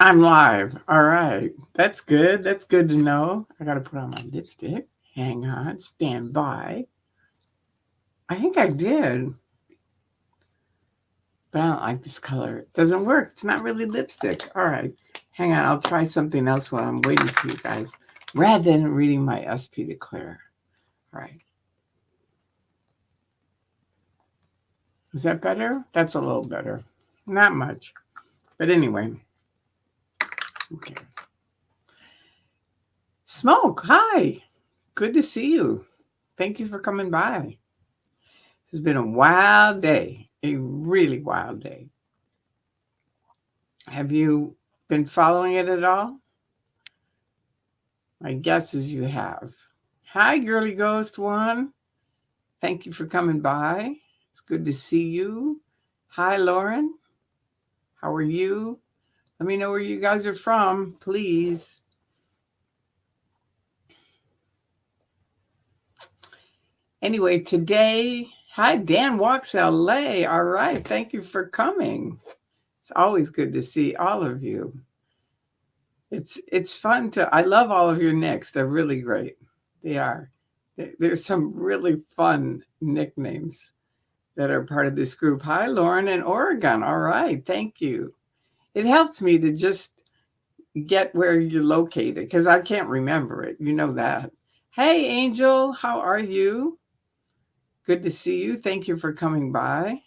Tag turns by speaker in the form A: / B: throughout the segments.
A: I'm live. All right. That's good. That's good to know. I got to put on my lipstick. Hang on. Stand by. I think I did, but I don't like this color. It doesn't work. It's not really lipstick. All right. Hang on. I'll try something else while I'm waiting for you guys rather than reading my SP declare. All right. Is that better? That's a little better. Not much. But anyway, who cares? Smoke. Hi. Good to see you. Thank you for coming by. It's been a wild day, a really wild day. Have you been following it at all? My guess is you have. Hi, Girly Ghost One. Thank you for coming by. It's good to see you. Hi, Lauren. How are you? Let me know where you guys are from, please. Anyway, today, hi, Dan Walks LA. All right. Thank you for coming. It's always good to see all of you. It's fun to. I love all of your nicks. They're really great. They are. There's some really fun nicknames that are part of this group. Hi, Lauren in Oregon. All right, thank you. It helps me to just get where you're located because I can't remember it. You know that. Hey, Angel, how are you? Good to see you. Thank you for coming by.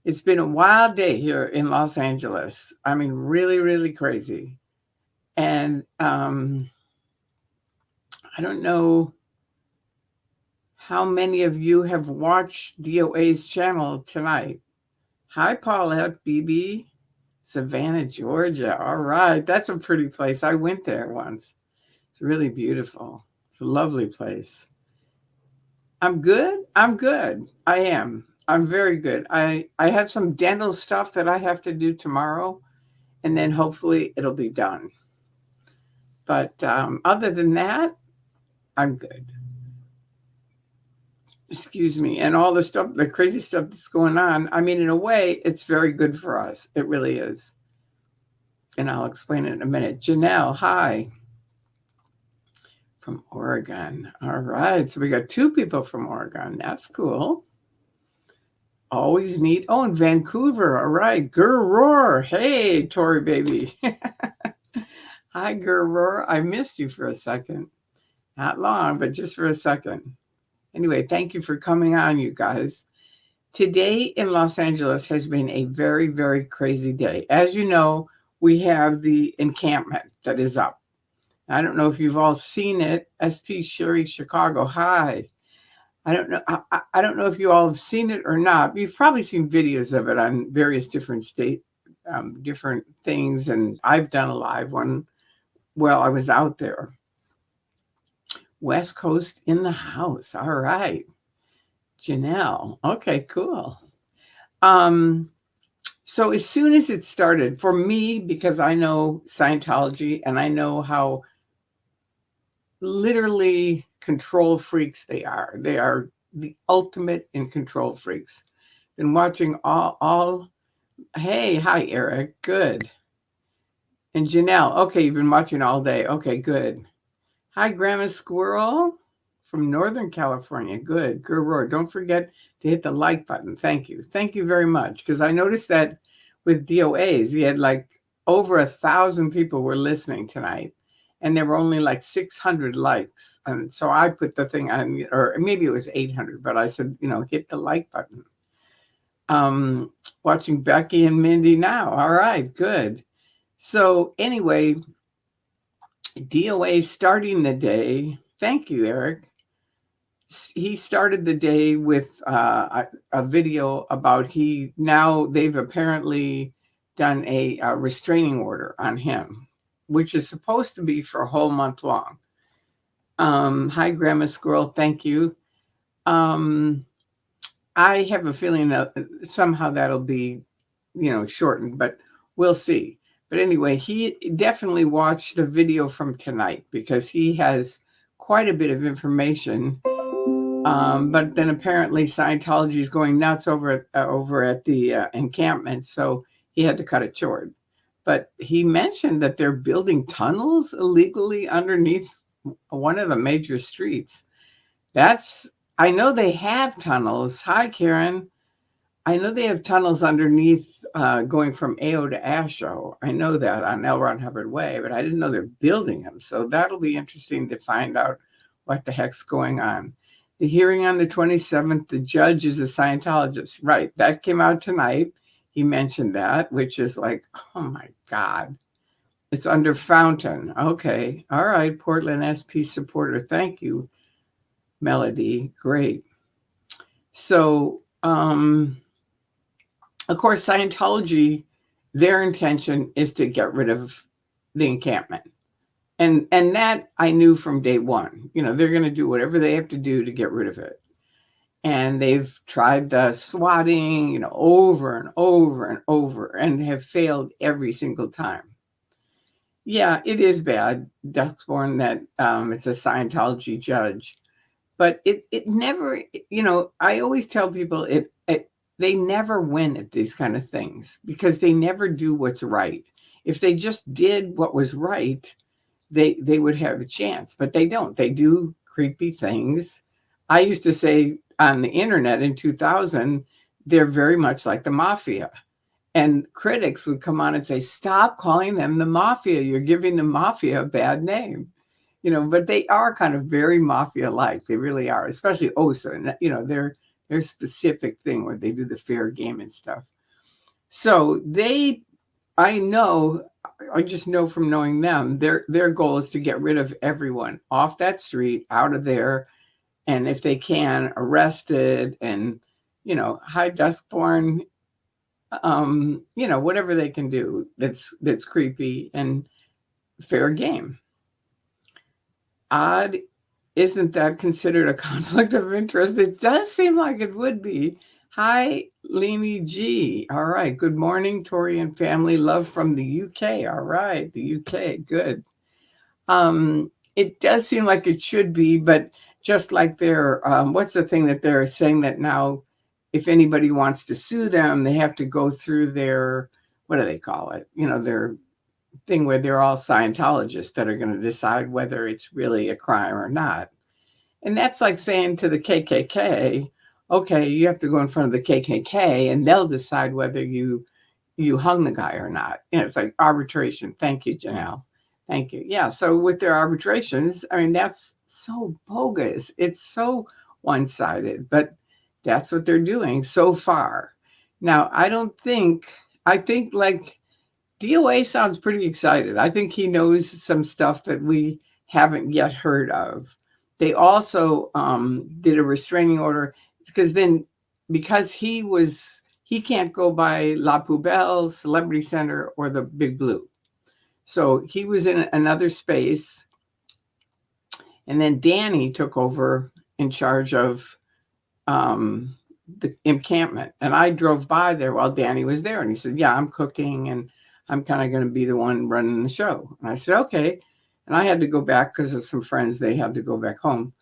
A: It's been a wild day here in Los Angeles. I mean, really, really crazy. And I don't know how many of you have watched DOA's channel tonight. Hi, Paulette, BB, Savannah, Georgia. All right, that's a pretty place. I went there once. It's really beautiful. It's a lovely place. I'm good. I'm good. I am. I'm very good. I have some dental stuff that I have to do tomorrow, and then hopefully it'll be done. But other than that, I'm good. Excuse me, and all the stuff, the crazy stuff that's going on. I mean, in a way, it's very good for us. It really is. And I'll explain it in a minute. Janelle, hi. From Oregon. All right. So we got two people from Oregon. That's cool. Always neat. Oh, in Vancouver. All right. Gurroar. Hey, Tori baby. Hi, Gurroar. I missed you for a second. Not long, but just for a second. Anyway, thank you for coming on, you guys. Today in Los Angeles has been a very, very crazy day. As you know, we have the encampment that is up. I don't know if you've all seen it. SP Sherry Chicago. Hi. I don't know. I don't know if you all have seen it or not. You've probably seen videos of it on various different different things. And I've done a live one while I was out there. West Coast in the house. All right. Janelle. Okay, cool. Um, so as soon as it started, for me, because I know Scientology and I know how literally control freaks they are. They are the ultimate in control freaks. Been watching all hey, hi Eric. Good. And Janelle, okay, you've been watching all day. Okay, good. Hi, Grandma Squirrel from Northern California. Good. Good roar. Don't forget to hit the like button. Thank you. Thank you very much. Because I noticed that with DOAs, he had like over 1,000 people were listening tonight. And there were only like 600 likes. And so I put the thing on, or maybe it was 800, but I said, hit the like button. Watching Becky and Mindy now. All right, good. So anyway, DOA starting the day. Thank you, Eric. He started the day with a video about now they've apparently done a restraining order on him, which is supposed to be for a whole month long. Hi, Grandma Squirrel. Thank you. I have a feeling that somehow that'll be, shortened, but we'll see. But anyway, he definitely watched the video from tonight because he has quite a bit of information. But then apparently Scientology is going nuts over at the encampment, so he had to cut it short. but he mentioned that they're building tunnels illegally underneath one of the major streets. I know they have tunnels. Hi, Karen. I know they have tunnels underneath going from AO to ASHO. I know that on L. Ron Hubbard Way, but I didn't know they're building them. So that'll be interesting to find out what the heck's going on. The hearing on the 27th, the judge is a Scientologist. Right. That came out tonight. He mentioned that, which is like, oh my God. It's under Fountain. Okay. All right. Portland SP supporter. Thank you, Melody. Great. So, of course, Scientology, their intention is to get rid of the encampment. And that I knew from day one. They're going to do whatever they have to do to get rid of it. And they've tried the swatting, over and over and over, and have failed every single time. Yeah, it is bad, Duxborn, that it's a Scientology judge. But it never, I always tell people they never win at these kind of things because they never do what's right. If they just did what was right, they would have a chance, but they don't. They do creepy things. I used to say on the internet in 2000, they're very much like the mafia. And critics would come on and say, stop calling them the mafia. You're giving the mafia a bad name. But they are kind of very mafia-like. They really are, especially OSA. Their specific thing where they do the fair game and stuff. So I just know from knowing them, their goal is to get rid of everyone off that street, out of there, and if they can, arrested and, high Duskborn, whatever they can do that's creepy and fair game. Odd, isn't that considered a conflict of interest? It does seem like it would be. Hi, Leanie G. All right. Good morning, Tori and family. Love from the UK. All right. The UK. Good. It does seem like it should be, but just like what's the thing that they're saying that now, if anybody wants to sue them, they have to go through their, what do they call it? Their thing where they're all Scientologists that are going to decide whether it's really a crime or not. And that's like saying to the KKK, okay, you have to go in front of the KKK and they'll decide whether you hung the guy or not. It's like arbitration. Thank you, Janelle. Thank you. Yeah. So with their arbitrations, that's so bogus. It's so one-sided, but that's what they're doing so far. Now, I think like DOA sounds pretty excited. I think he knows some stuff that we haven't yet heard of. They also did a restraining order because he can't go by La Poubelle, Celebrity Center, or the Big Blue. So he was in another space. And then Danny took over in charge of the encampment. And I drove by there while Danny was there. And he said, yeah, I'm cooking and I'm kind of going to be the one running the show. And I said, okay. And I had to go back because of some friends. They had to go back home.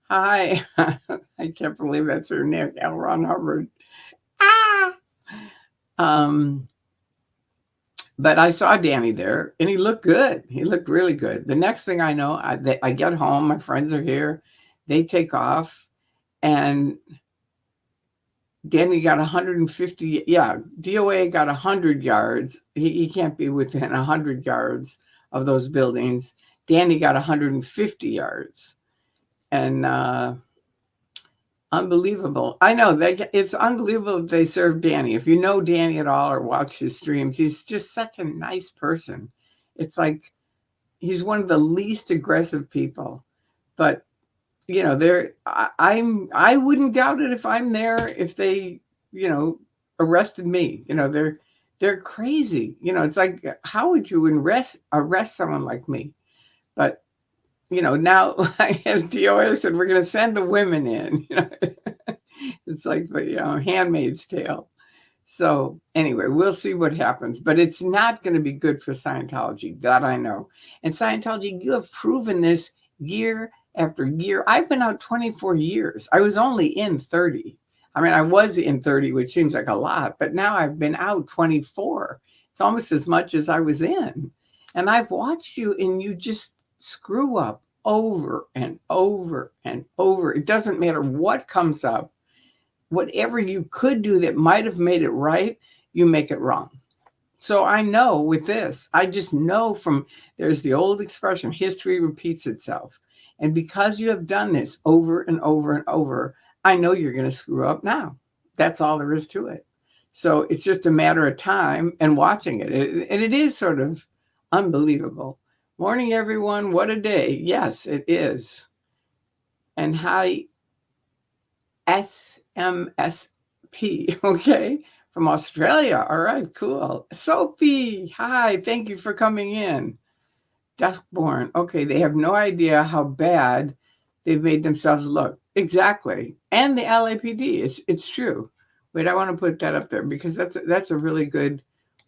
A: Hi. I can't believe that's her name, L. Ron Hubbard. But I saw Danny there and he looked good. He looked really good. The next thing I know, I get home. My friends are here. They take off and Danny got 150. Yeah, DOA got 100 yards. He can't be within 100 yards of those buildings. Danny got 150 yards. And unbelievable. I know it's unbelievable that they served Danny. If you know Danny at all or watch his streams, he's just such a nice person. It's like he's one of the least aggressive people. But I wouldn't doubt it if I'm there, if they, arrested me. They're crazy. It's like, how would you arrest someone like me? But now, as DOA said, we're going to send the women in. It's like the Handmaid's Tale. So anyway, we'll see what happens. But it's not going to be good for Scientology. That I know. And Scientology, you have proven this year after year. I've been out 24 years. I was only in 30. I mean, I was in 30, which seems like a lot, but now I've been out 24. It's almost as much as I was in. And I've watched you and you just screw up over and over and over. It doesn't matter what comes up. Whatever you could do that might have made it right, you make it wrong. So I know with this, I just know from, there's the old expression, history repeats itself. And because you have done this over and over and over, I know you're going to screw up now. That's all there is to it. So it's just a matter of time and watching it. And it is sort of unbelievable. Morning, everyone. What a day. Yes, it is. And hi, SMSP. Okay. From Australia. All right, cool. Sophie, hi. Thank you for coming in. Duskborn. Okay, they have no idea how bad they've made themselves look. Exactly. And the LAPD. It's true. Wait, I want to put that up there because that's a really good.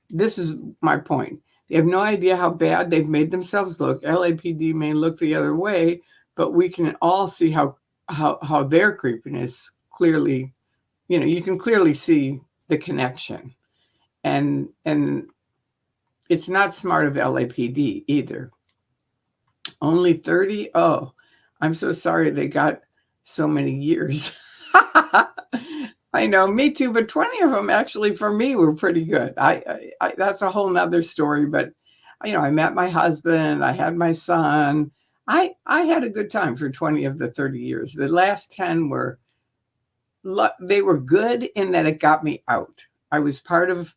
A: This is my point. They have no idea how bad they've made themselves look. LAPD may look the other way, but we can all see how their creepiness clearly, you can clearly see the connection. And it's not smart of LAPD either. Only 30? Oh, I'm so sorry they got so many years. I know, me too, but 20 of them actually for me were pretty good. I that's a whole nother story, but I met my husband, I had my son. I had a good time for 20 of the 30 years. The last 10 they were good in that it got me out. I was part of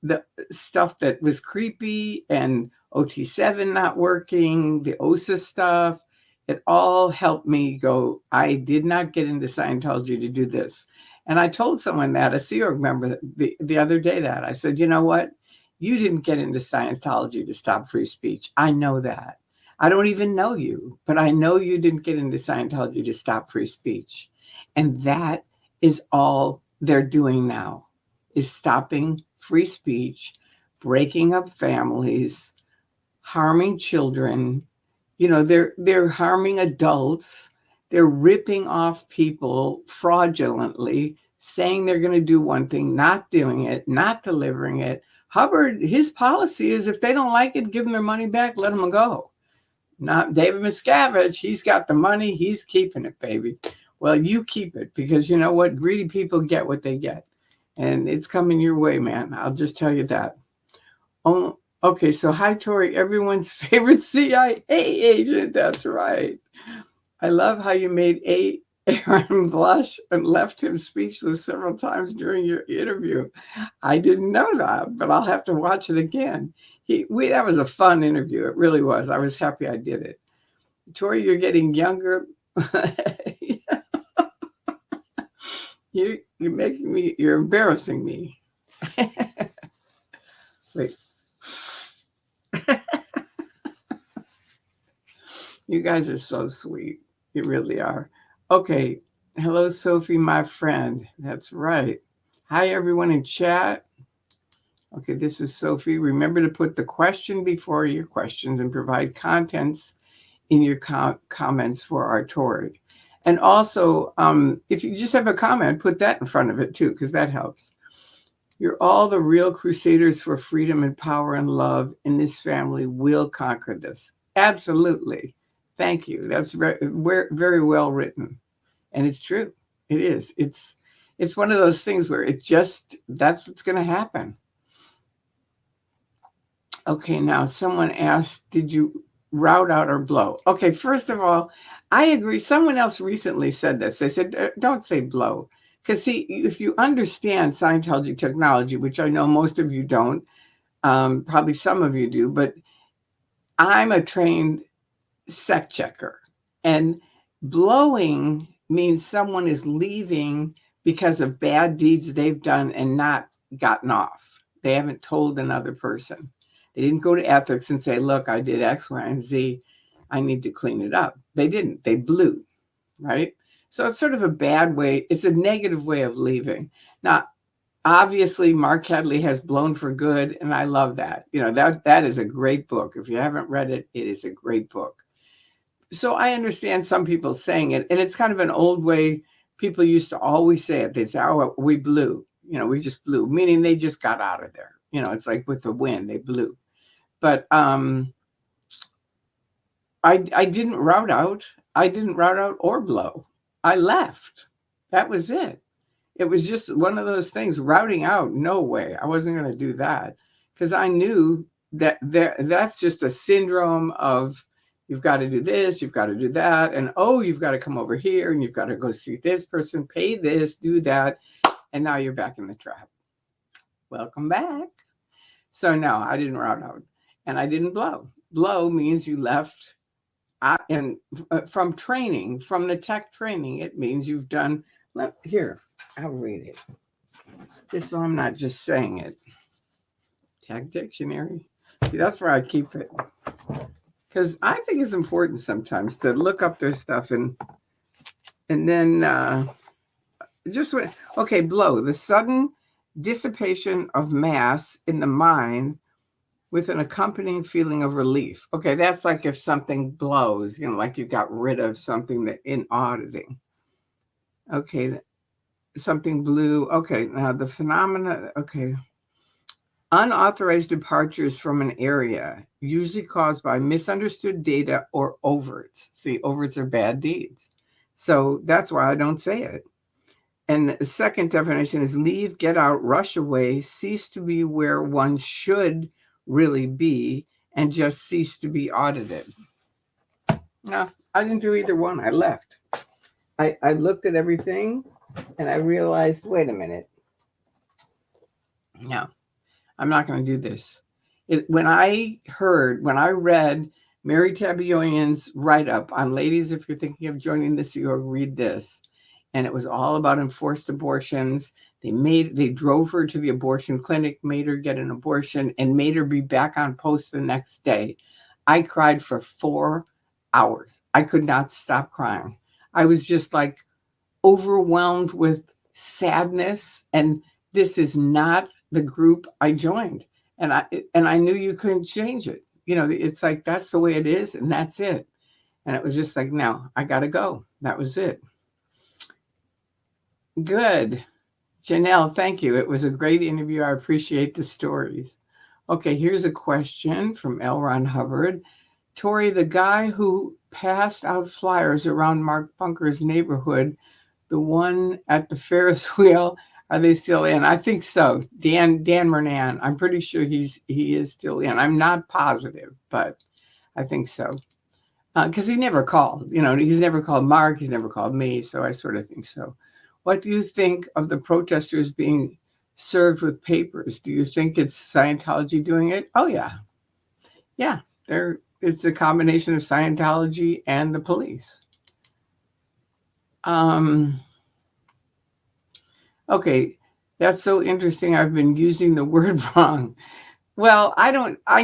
A: the stuff that was creepy and OT7 not working, the OSA stuff. It all helped me go, I did not get into Scientology to do this. And I told someone that, a Sea Org member, the other day that. I said, you know what? You didn't get into Scientology to stop free speech. I know that. I don't even know you, but I know you didn't get into Scientology to stop free speech. And that is all they're doing now, is stopping free speech, breaking up families, harming children. They're harming adults. They're ripping off people fraudulently, saying they're going to do one thing, not doing it, not delivering it. Hubbard, his policy is if they don't like it, give them their money back, let them go. Not David Miscavige. He's got the money. He's keeping it, baby. Well, you keep it because you know what? Greedy people get what they get. And it's coming your way, man. I'll just tell you that. Oh, okay. So hi, Tori, everyone's favorite CIA agent. That's right. I love how you made Aaron blush and left him speechless several times during your interview. I didn't know that, but I'll have to watch it again. That was a fun interview. It really was. I was happy I did it. Tori, you're getting younger. You're embarrassing me. Wait. You guys are so sweet. You really are. Okay. Hello, Sophie, my friend. That's right. Hi, everyone in chat. Okay, this is Sophie. Remember to put the question before your questions and provide contents in your comments for our Tori. And also, if you just have a comment, put that in front of it too, because that helps. You're all the real crusaders for freedom and power and love, and this family will conquer this. Absolutely. Thank you. That's very well written. And it's true. It is. It's one of those things where that's what's going to happen. Okay, now someone asked, did you route out or blow? Okay, first of all, I agree. Someone else recently said this. They said, don't say blow. Because see, if you understand Scientology technology, which I know most of you don't, probably some of you do, but I'm a trained sec checker. And blowing means someone is leaving because of bad deeds they've done and not gotten off. They haven't told another person. They didn't go to ethics and say, look, I did X, Y, and Z. I need to clean it up. They didn't. They blew, right? So it's sort of a bad way. It's a negative way of leaving. Now, obviously, Mark Hadley has Blown for Good, and I love that. That is a great book. If you haven't read it, it is a great book. So I understand some people saying it, and it's kind of an old way people used to always say it. They'd say, oh, we blew. We just blew, meaning they just got out of there. It's like with the wind, they blew. But I didn't route out. I didn't route out or blow. I left. That was it. It was just one of those things. Routing out, no way. I wasn't going to do that because I knew that that's just a syndrome of you've got to do this, you've got to do that, and oh, you've got to come over here and you've got to go see this person, pay this, do that, and now you're back in the trap. Welcome back. So no, I didn't route out and I didn't blow. Blow means you left. And from training, from the tech training, it means you've done. Here, I'll read it, just so I'm not just saying it. Tech dictionary. See, that's where I keep it, because I think it's important sometimes to look up their stuff and then just okay. Blow, the sudden dissipation of mass in the mind with an accompanying feeling of relief. Okay, that's like if something blows, like you got rid of something that in auditing. Okay, something blew. Okay, now the phenomena. Okay, unauthorized departures from an area, usually caused by misunderstood data or overts. See, overts are bad deeds. So that's why I don't say it. And the second definition is leave, get out, rush away, cease to be where one should really be, and just cease to be audited. No, I didn't do either one. I left. I looked at everything and I realized, wait a minute. No, I'm not going to do this. When I read Mary Tabayoyon's write-up on ladies, if you're thinking of joining the Sea Org, read this. And it was all about enforced abortions. They drove her to the abortion clinic, made her get an abortion, and made her be back on post the next day. I cried for 4 hours. I could not stop crying. I was just like overwhelmed with sadness. And this is not the group I joined. And I knew you couldn't change it. It's like, that's the way it is. And that's it. And it was just like, no, I got to go. That was it. Good. Janelle, thank you. It was a great interview. I appreciate the stories. Okay, here's a question from L. Ron Hubbard. Tori, the guy who passed out flyers around Mark Bunker's neighborhood, the one at the Ferris wheel, are they still in? I think so. Dan Mernan, I'm pretty sure he is still in. I'm not positive, but I think so. Because he never called. He's never called Mark. He's never called me. So I sort of think so. What do you think of the protesters being served with papers? Do you think it's Scientology doing it? Oh, yeah. Yeah, it's a combination of Scientology and the police. Okay, that's so interesting. I've been using the word wrong. Well, I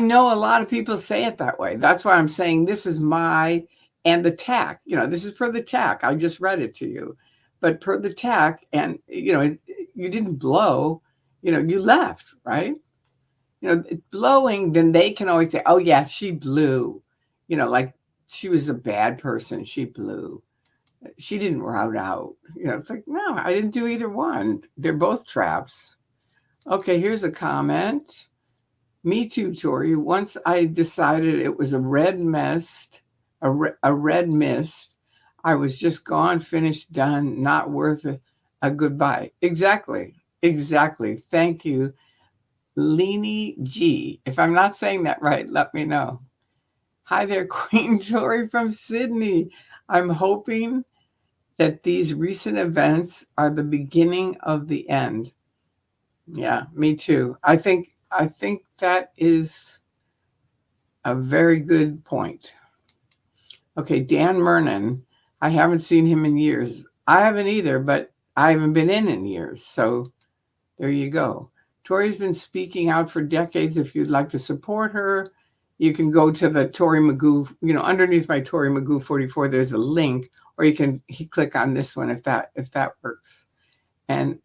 A: know a lot of people say it that way. That's why I'm saying this is and the TAC. This is per the TAC. I just read it to you. But per the TAC, and, you didn't blow, you left, right? Blowing, then they can always say, oh, yeah, she blew. Like she was a bad person. She blew. She didn't route out. It's like, no, I didn't do either one. They're both traps. Okay, here's a comment. Me too, Tori. Once I decided it was a red mist, I was just gone, finished, done, not worth a goodbye. Exactly. Thank you, Leanie G. If I'm not saying that right, let me know. Hi there, Queen Tori from Sydney. I'm hoping that these recent events are the beginning of the end. Yeah, me too. I think that is a very good point. Okay, Dan Mernan. I haven't seen him in years. I haven't either, but I haven't been in years. So there you go. Tori's been speaking out for decades. If you'd like to support her, you can go to the Tori Magoo, underneath my Tori Magoo 44, there's a link, or you can click on this one if that works. And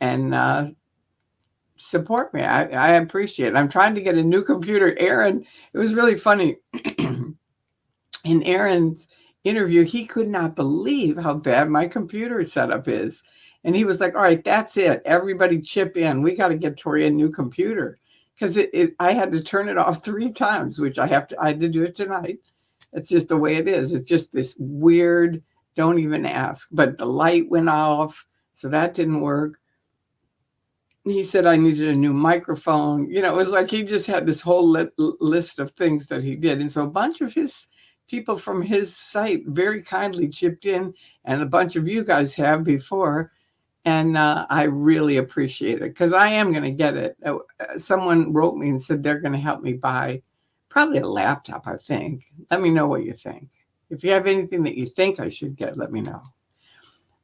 A: support me. I appreciate it. I'm trying to get a new computer. Aaron, it was really funny. In Aaron's interview, he could not believe how bad my computer setup is. And he was like, all right, that's it. Everybody chip in. We got to get Tori a new computer. Because I had to turn it off 3 times, which I had to do it tonight. It's just the way it is. It's just this weird, don't even ask. But the light went off, so that didn't work. He said I needed a new microphone. It was like he just had this whole list of things that he did. And so a bunch of his people from his site very kindly chipped in, and a bunch of you guys have before. And I really appreciate it because I am going to get it. Someone wrote me and said they're going to help me buy probably a laptop, I think. Let me know what you think. If you have anything that you think I should get, let me know.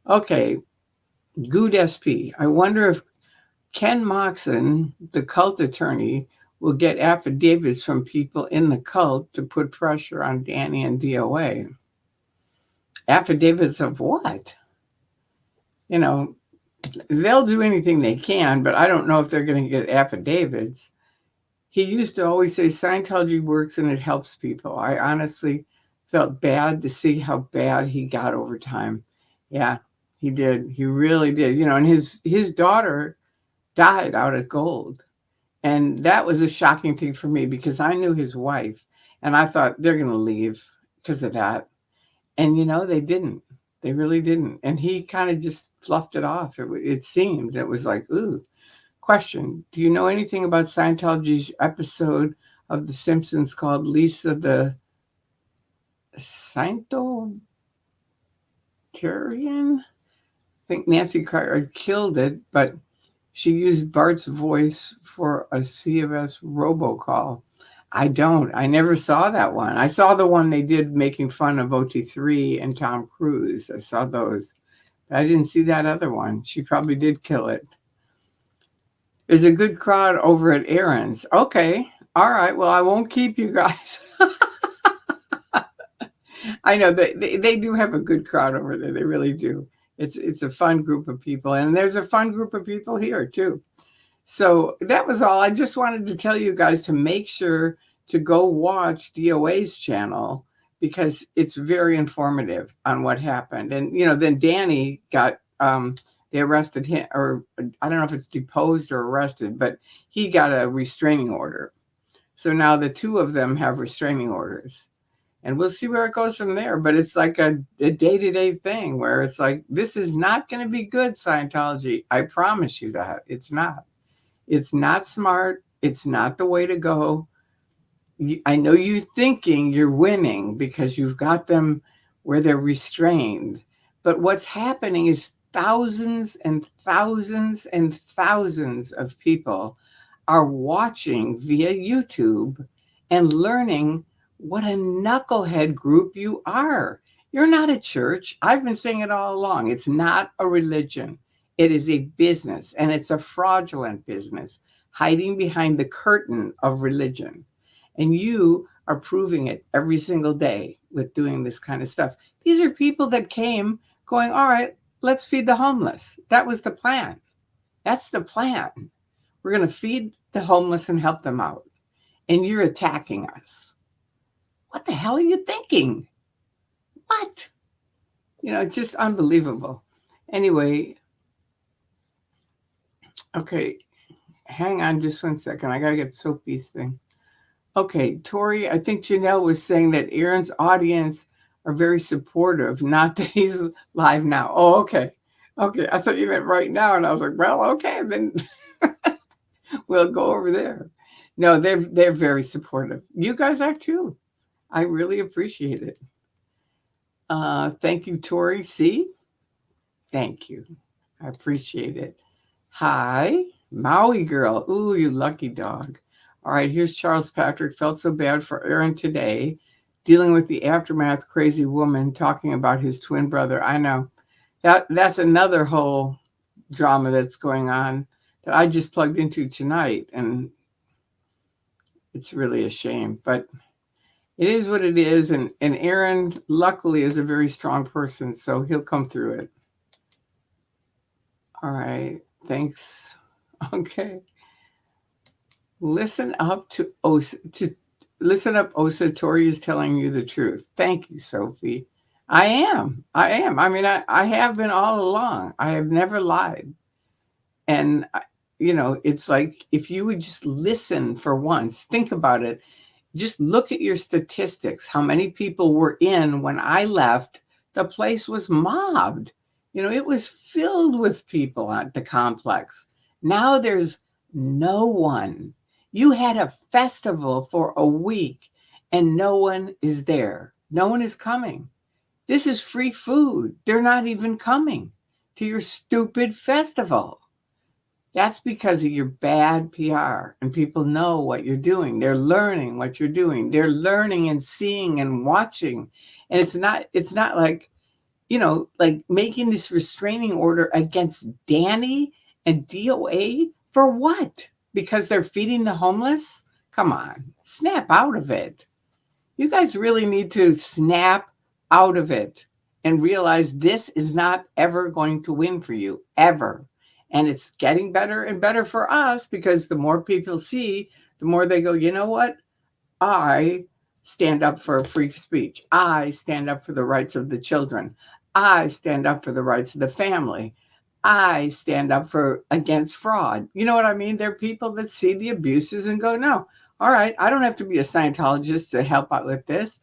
A: Okay, Good SP. I wonder if Ken Moxon, the cult attorney, will get affidavits from people in the cult to put pressure on Danny and DOA. Affidavits of what? They'll do anything they can, but I don't know if they're going to get affidavits. He used to always say Scientology works and it helps people. I honestly felt bad to see how bad he got over time. Yeah, he did. He really did. And his daughter died out at Gold. And that was a shocking thing for me because I knew his wife and I thought they're going to leave because of that. And, they didn't. They really didn't. And he kind of just fluffed it off. It seemed. It was like, ooh. Question. Do you know anything about Scientology's episode of The Simpsons called Lisa the Scientologarian? I think Nancy Carter killed it, but she used Bart's voice for a CVS robocall. I never saw that one. I saw the one they did making fun of OT3 and Tom Cruise. I saw those. But I didn't see that other one. She probably did kill it. There's a good crowd over at Aaron's. Okay. All right. Well, I won't keep you guys. I know they do have a good crowd over there. They really do. It's a fun group of people. And there's a fun group of people here too. So that was all. I just wanted to tell you guys to make sure to go watch DOA's channel because it's very informative on what happened. And, then Danny got, they arrested him, or I don't know if it's deposed or arrested, but he got a restraining order. So now the two of them have restraining orders. And we'll see where it goes from there. But it's like a day-to-day thing where it's like, this is not going to be good, Scientology. I promise you that. It's not. It's not smart. It's not the way to go. I know you're thinking you're winning because you've got them where they're restrained. But what's happening is thousands and thousands and thousands of people are watching via YouTube and learning what a knucklehead group you are. You're not a church. I've been saying it all along. It's not a religion. It is a business, and it's a fraudulent business hiding behind the curtain of religion. And you are proving it every single day with doing this kind of stuff. These are people that came going, all right, let's feed the homeless. That was the plan. That's the plan. We're going to feed the homeless and help them out. And you're attacking us. What the hell are you thinking? What? It's just unbelievable. Anyway, okay, hang on just 1 second. I got to get Sophie's thing. Okay, Tori, I think Janelle was saying that Aaron's audience are very supportive, not that he's live now. Oh, okay. Okay, I thought you meant right now. And I was like, well, okay, then we'll go over there. No, they're very supportive. You guys are too. I really appreciate it. Thank you, Tori. See? Thank you. I appreciate it. Hi, Maui girl. Ooh, you lucky dog. All right, here's Charles Patrick. Felt so bad for Aaron today, dealing with the aftermath. Crazy woman talking about his twin brother. I know. That's another whole drama that's going on that I just plugged into tonight, and it's really a shame. But it is what it is, and Aaron, luckily, is a very strong person, so he'll come through it. All right, thanks. Okay. Listen up to Osa. Listen up, Osa. Tori is telling you the truth. Thank you, Sophie. I am. I am. I mean, I have been all along. I have never lied. And, it's like if you would just listen for once, think about it. Just look at your statistics. How many people were in when I left? The place was mobbed. It was filled with people at the complex. Now there's no one. You had a festival for a week and no one is there. No one is coming. This is free food. They're not even coming to your stupid festival. That's because of your bad PR, and people know what you're doing. They're learning what you're doing. They're learning and seeing and watching. And it's not like making this restraining order against Danny and DOA for what? Because they're feeding the homeless? Come on, snap out of it. You guys really need to snap out of it and realize this is not ever going to win for you, ever. And it's getting better and better for us because the more people see, the more they go, you know what? I stand up for free speech. I stand up for the rights of the children. I stand up for the rights of the family. I stand up for against fraud. You know what I mean? There are people that see the abuses and go, no, all right, I don't have to be a Scientologist to help out with this.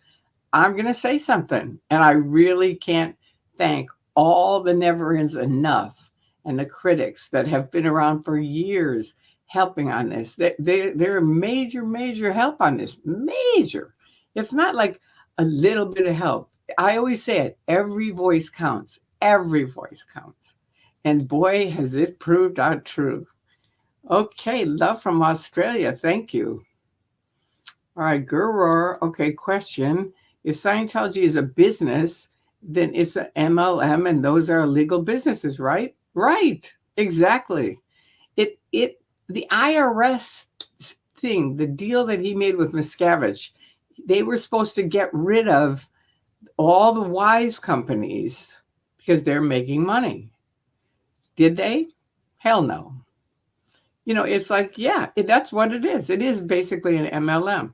A: I'm going to say something. And I really can't thank all the never ends enough and the critics that have been around for years helping on this. They're a major, major help on this. Major. It's not like a little bit of help. I always say it, every voice counts. Every voice counts. And boy, has it proved out true. Okay, love from Australia. Thank you. All right, Gurur. Okay, question. If Scientology is a business, then it's an MLM and those are legal businesses, right? Right. Exactly. The IRS thing, the deal that he made with Miscavige, they were supposed to get rid of all the wise companies because they're making money. Did they? Hell no. It's like, yeah, that's what it is. It is basically an MLM.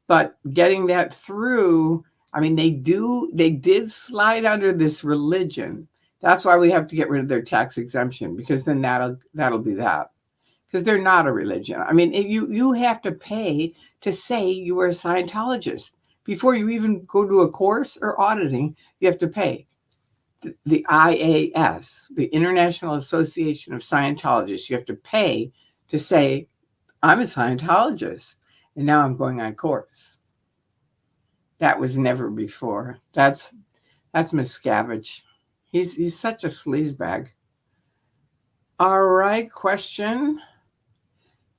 A: But getting that through, I mean, they did slide under this religion. That's why we have to get rid of their tax exemption, because then that'll be that. Because they're not a religion. I mean, you have to pay to say you are a Scientologist. Before you even go to a course or auditing, you have to pay. The IAS, the International Association of Scientologists, you have to pay to say, I'm a Scientologist, and now I'm going on course. That was never before. That's Miscavige. He's such a sleazebag. All right, question.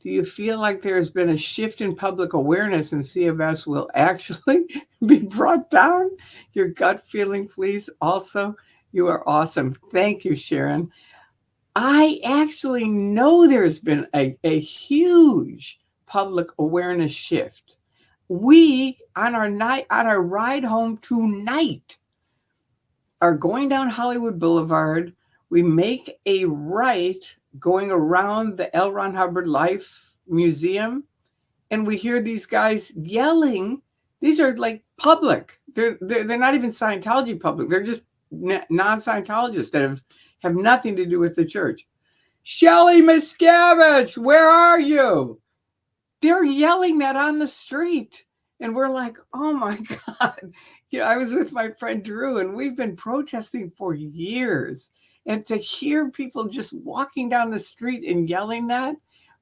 A: Do you feel like there's been a shift in public awareness and CFS will actually be brought down? Your gut feeling, please. Also, you are awesome. Thank you, Sharon. I actually know there's been a huge public awareness shift. We, on our ride home tonight, are going down Hollywood Boulevard. We make a right going around the L. Ron Hubbard Life Museum, and we hear these guys yelling. These are like public. They're not even Scientology public. They're just non-Scientologists that have nothing to do with the church. Shelly Miscavige, where are you? They're yelling that on the street. And we're like, oh my God. I was with my friend Drew, and we've been protesting for years. And to hear people just walking down the street and yelling that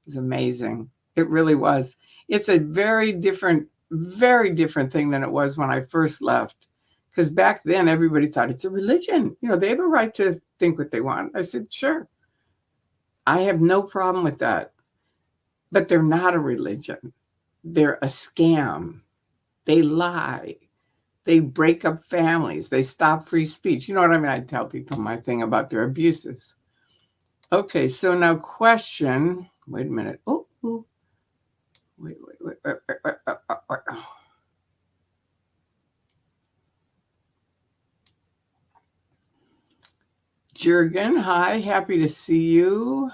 A: was amazing. It really was. It's a very different thing than it was when I first left. Because back then, everybody thought it's a religion. They have a right to think what they want. I said, sure. I have no problem with that. But they're not a religion. They're a scam. They lie. They break up families. They stop free speech. You know what I mean? I tell people my thing about their abuses. Okay, so now question. Wait a minute. Oh, wait. Jurgen, hi. Happy to see you.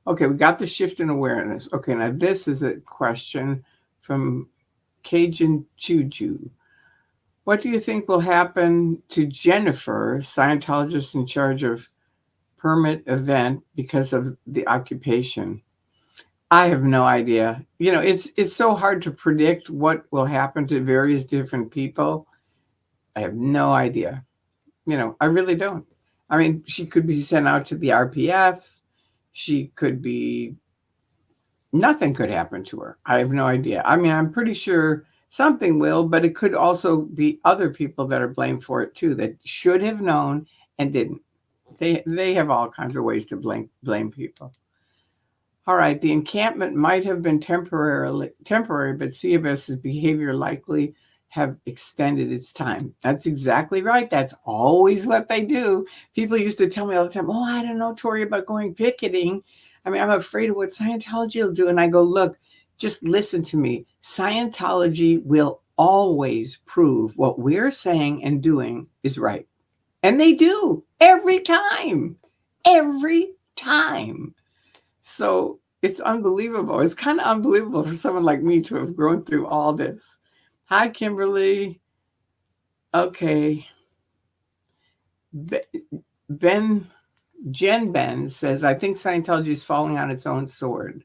A: Okay, we got the shift in awareness. Okay, now this is a question from Cajun Juju. What do you think will happen to Jennifer, Scientologist in charge of permit event, because of the occupation? I have no idea. It's so hard to predict what will happen to various different people. I have no idea. I really don't. I mean, she could be sent out to the RPF. She could be, nothing could happen to her. I have no idea. I mean, I'm pretty sure something will, but it could also be other people that are blamed for it too, that should have known and didn't. They have all kinds of ways to blame people. All right, the encampment might have been temporary, but CFS's behavior likely have extended its time. That's exactly right. That's always what they do. People used to tell me all the time, "Oh, I don't know, Tori, about going picketing. I mean, I'm afraid of what Scientology will do." And I go, "Look, just listen to me. Scientology will always prove what we're saying and doing is right." And they do every time. Every time. So it's unbelievable. It's kind of unbelievable for someone like me to have grown through all this. Hi, Kimberly. Okay. Ben says, I think Scientology is falling on its own sword.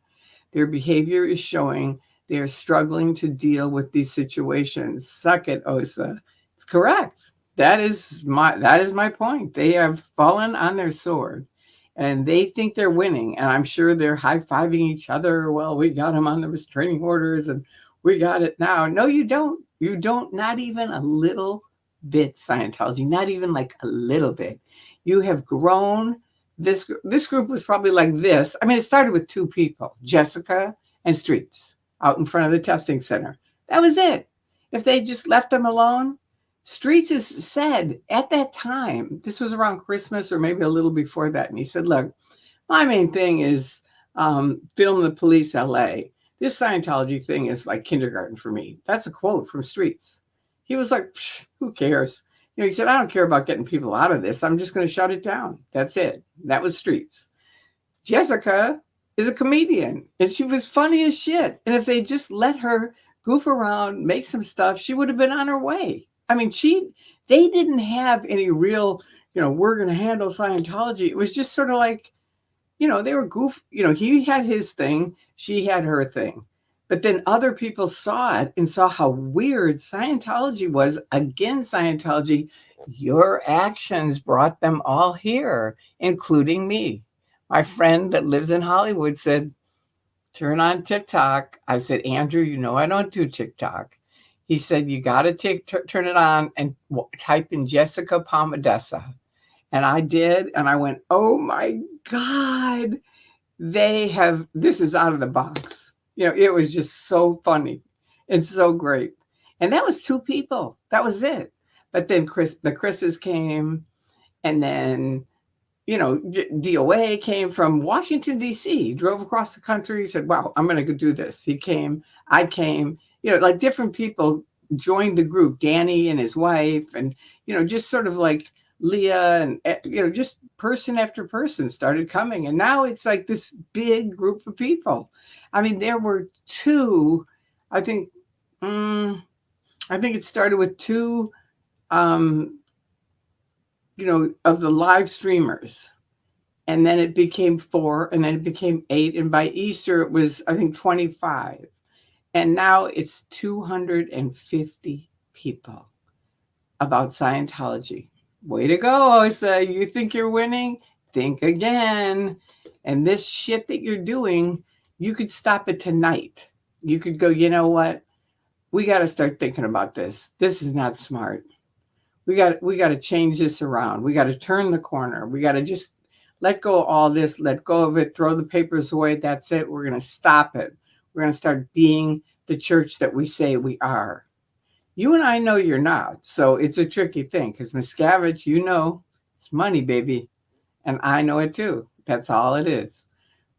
A: Their behavior is showing they are struggling to deal with these situations. Suck it, Osa. It's correct. That is my point. They have fallen on their sword. And they think they're winning, and I'm sure they're high-fiving each other. Well, we got them on the restraining orders, and we got it now. No, you don't. You don't, not even a little bit, Scientology, not even like a little bit. You have grown. This group was probably like this. I mean, it started with two people, Jessica and Streets, out in front of the testing center. That was it. If they just left them alone, Streets has said at that time, this was around Christmas or maybe a little before that, and he said, look, my main thing is film the police LA. This Scientology thing is like kindergarten for me. That's a quote from Streets. He was like, who cares? He said, I don't care about getting people out of this. I'm just going to shut it down. That's it. That was Streets. Jessica is a comedian, and she was funny as shit. And if they just let her goof around, make some stuff, she would have been on her way. I mean, they didn't have any real, we're going to handle Scientology. It was just sort of like, they were he had his thing, she had her thing. But then other people saw it and saw how weird Scientology was. Again, Scientology, your actions brought them all here, including me. My friend that lives in Hollywood said, turn on TikTok. I said, Andrew, I don't do TikTok. He said, you got to turn it on and type in Jessica Palmadessa. And I did. And I went, oh my God, this is out of the box. It was just so funny. It's so great. And that was two people. That was it. But then the Chris's came, and then, DOA came from Washington, D.C., drove across the country, said, wow, I'm going to go do this. He came, I came, like different people joined the group, Danny and his wife, and, just sort of like Leah and, just person after person started coming. And now it's like this big group of people. I mean, there were two, I think it started with two, of the live streamers. And then it became 4, and then it became 8. And by Easter, it was, I think, 25. And now it's 250 people about Scientology. Way to go, Osa. You think you're winning? Think again. And this shit that you're doing, you could stop it tonight. You could go, you know what? We got to start thinking about this. This is not smart. We got to change this around. We got to turn the corner. We got to just let go of all this, let go of it, throw the papers away. That's it. We're going to stop it. We're going to start being the church that we say we are. You and I know you're not. So it's a tricky thing because Miscavige, it's money, baby. And I know it too. That's all it is.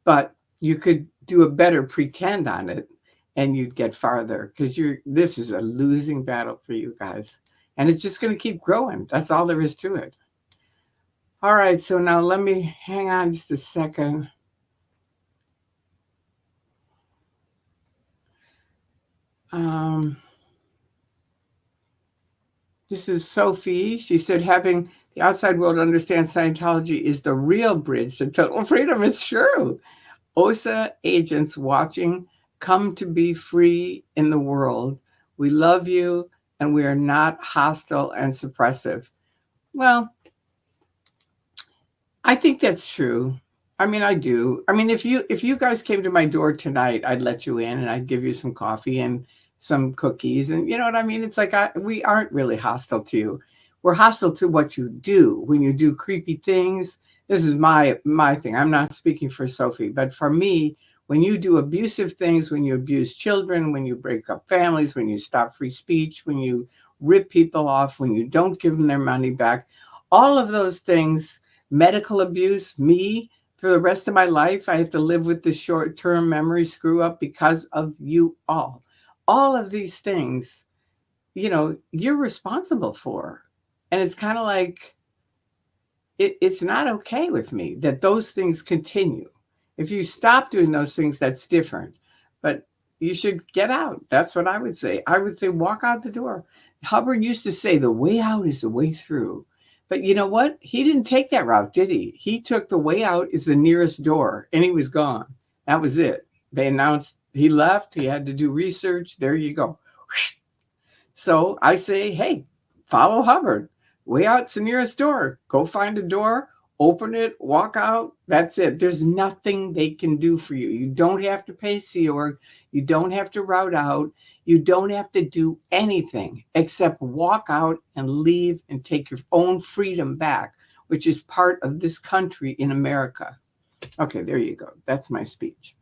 A: But you could do a better pretend on it and you'd get farther because this is a losing battle for you guys. And it's just going to keep growing. That's all there is to it. All right, so now let me hang on just a second. This is Sophie. She said, having the outside world understand Scientology is the real bridge to total freedom. It's true. OSA agents watching come to be free in the world. We love you and we are not hostile and suppressive. Well, I think that's true. I mean, I do. I mean, if you guys came to my door tonight, I'd let you in and I'd give you some coffee and some cookies, and you know what I mean? It's like we aren't really hostile to you. We're hostile to what you do when you do creepy things. This is my thing. I'm not speaking for Sophie, but for me, when you do abusive things, when you abuse children, when you break up families, when you stop free speech, when you rip people off, when you don't give them their money back, all of those things, medical abuse, me, for the rest of my life, I have to live with this short-term memory screw up because of you all. All of these things, you're responsible for. And it's kind of like, it's not okay with me that those things continue. If you stop doing those things, that's different. But you should get out. That's what I would say. I would say walk out the door. Hubbard used to say the way out is the way through. But you know what? He didn't take that route, did he? He took the way out is the nearest door and he was gone. That was it. They announced he left. He had to do research. There you go. So I say, hey, follow Hubbard. Way out's the nearest door. Go find a door, open it, walk out. That's it. There's nothing they can do for you. You don't have to pay Sea Org. You don't have to route out. You don't have to do anything except walk out and leave and take your own freedom back, which is part of this country in America. Okay, there you go. That's my speech.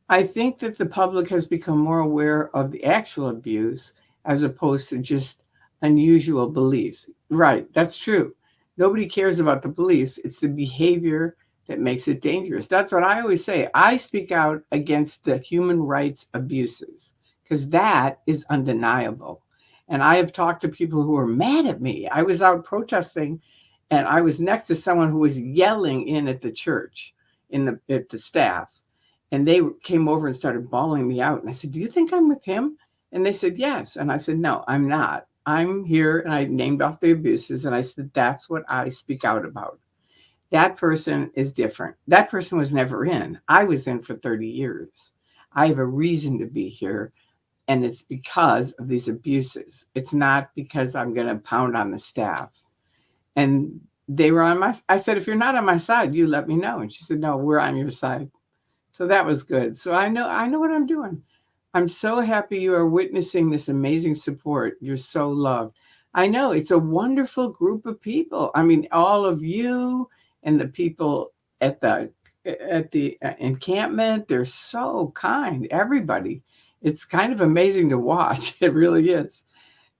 A: I think that the public has become more aware of the actual abuse as opposed to just unusual beliefs. Right, that's true. Nobody cares about the beliefs. It's the behavior that makes it dangerous. That's what I always say. I speak out against the human rights abuses because that is undeniable. And I have talked to people who are mad at me. I was out protesting and I was next to someone who was yelling in at the church, at the staff. And they came over and started bawling me out. And I said, do you think I'm with him? And they said, yes. And I said, no, I'm not. I'm here. And I named off the abuses. And I said, that's what I speak out about. That person is different. That person was never in. I was in for 30 years. I have a reason to be here. And it's because of these abuses. It's not because I'm going to pound on the staff. And they were on I said, if you're not on my side, you let me know. And she said, no, we're on your side. So that was good. So I know what I'm doing. I'm so happy you are witnessing this amazing support. You're so loved. I know it's a wonderful group of people. I mean, all of you and the people at the encampment, they're so kind. Everybody. It's kind of amazing to watch. It really is.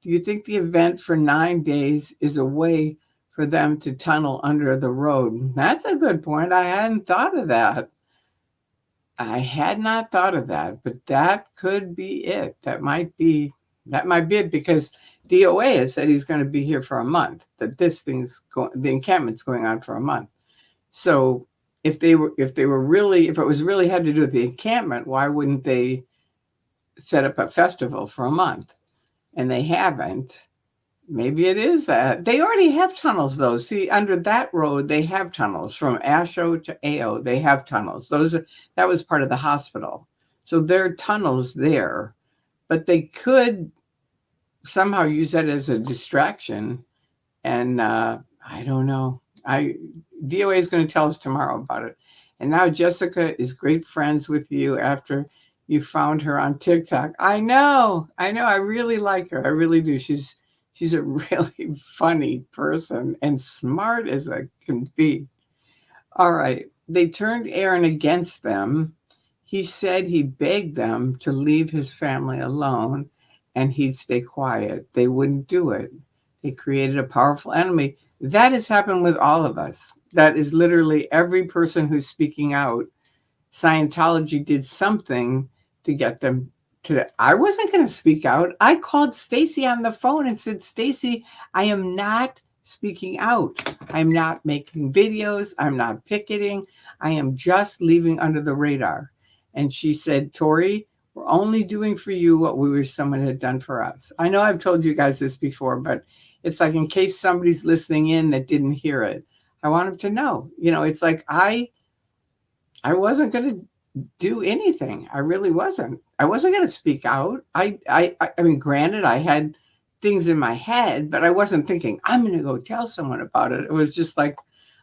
A: Do you think the event for 9 days is a way for them to tunnel under the road? That's a good point. I hadn't thought of that. I had not thought of that, but that could be it. That might be it because DOA has said he's going to be here for a month, that the encampment's going on for a month. So if it was really had to do with the encampment, why wouldn't they set up a festival for a month? And they haven't. Maybe it is that. They already have tunnels, though. See, under that road, they have tunnels. From Asho to Ao, they have tunnels. That was part of the hospital. So there are tunnels there. But they could somehow use that as a distraction. And I don't know. DOA is going to tell us tomorrow about it. And now Jessica is great friends with you after you found her on TikTok. I know. I really like her. I really do. She's a really funny person and smart as I can be. All right. They turned Aaron against them. He said he begged them to leave his family alone and he'd stay quiet. They wouldn't do it. They created a powerful enemy. That has happened with all of us. That is literally every person who's speaking out. Scientology did something to get them to. I wasn't going to speak out. I called Stacy on the phone and said, Stacy, I am not speaking out. I'm not making videos. I'm not picketing. I am just leaving under the radar. And she said, Tori, We're only doing for you what we wish someone had done for us. I know I've told you guys this before, but it's like in case somebody's listening in that didn't hear it, I want them to know. It's like I wasn't going to do anything. I really wasn't. I wasn't going to speak out. I mean, granted, I had things in my head, but I wasn't thinking I'm going to go tell someone about it. It was just like,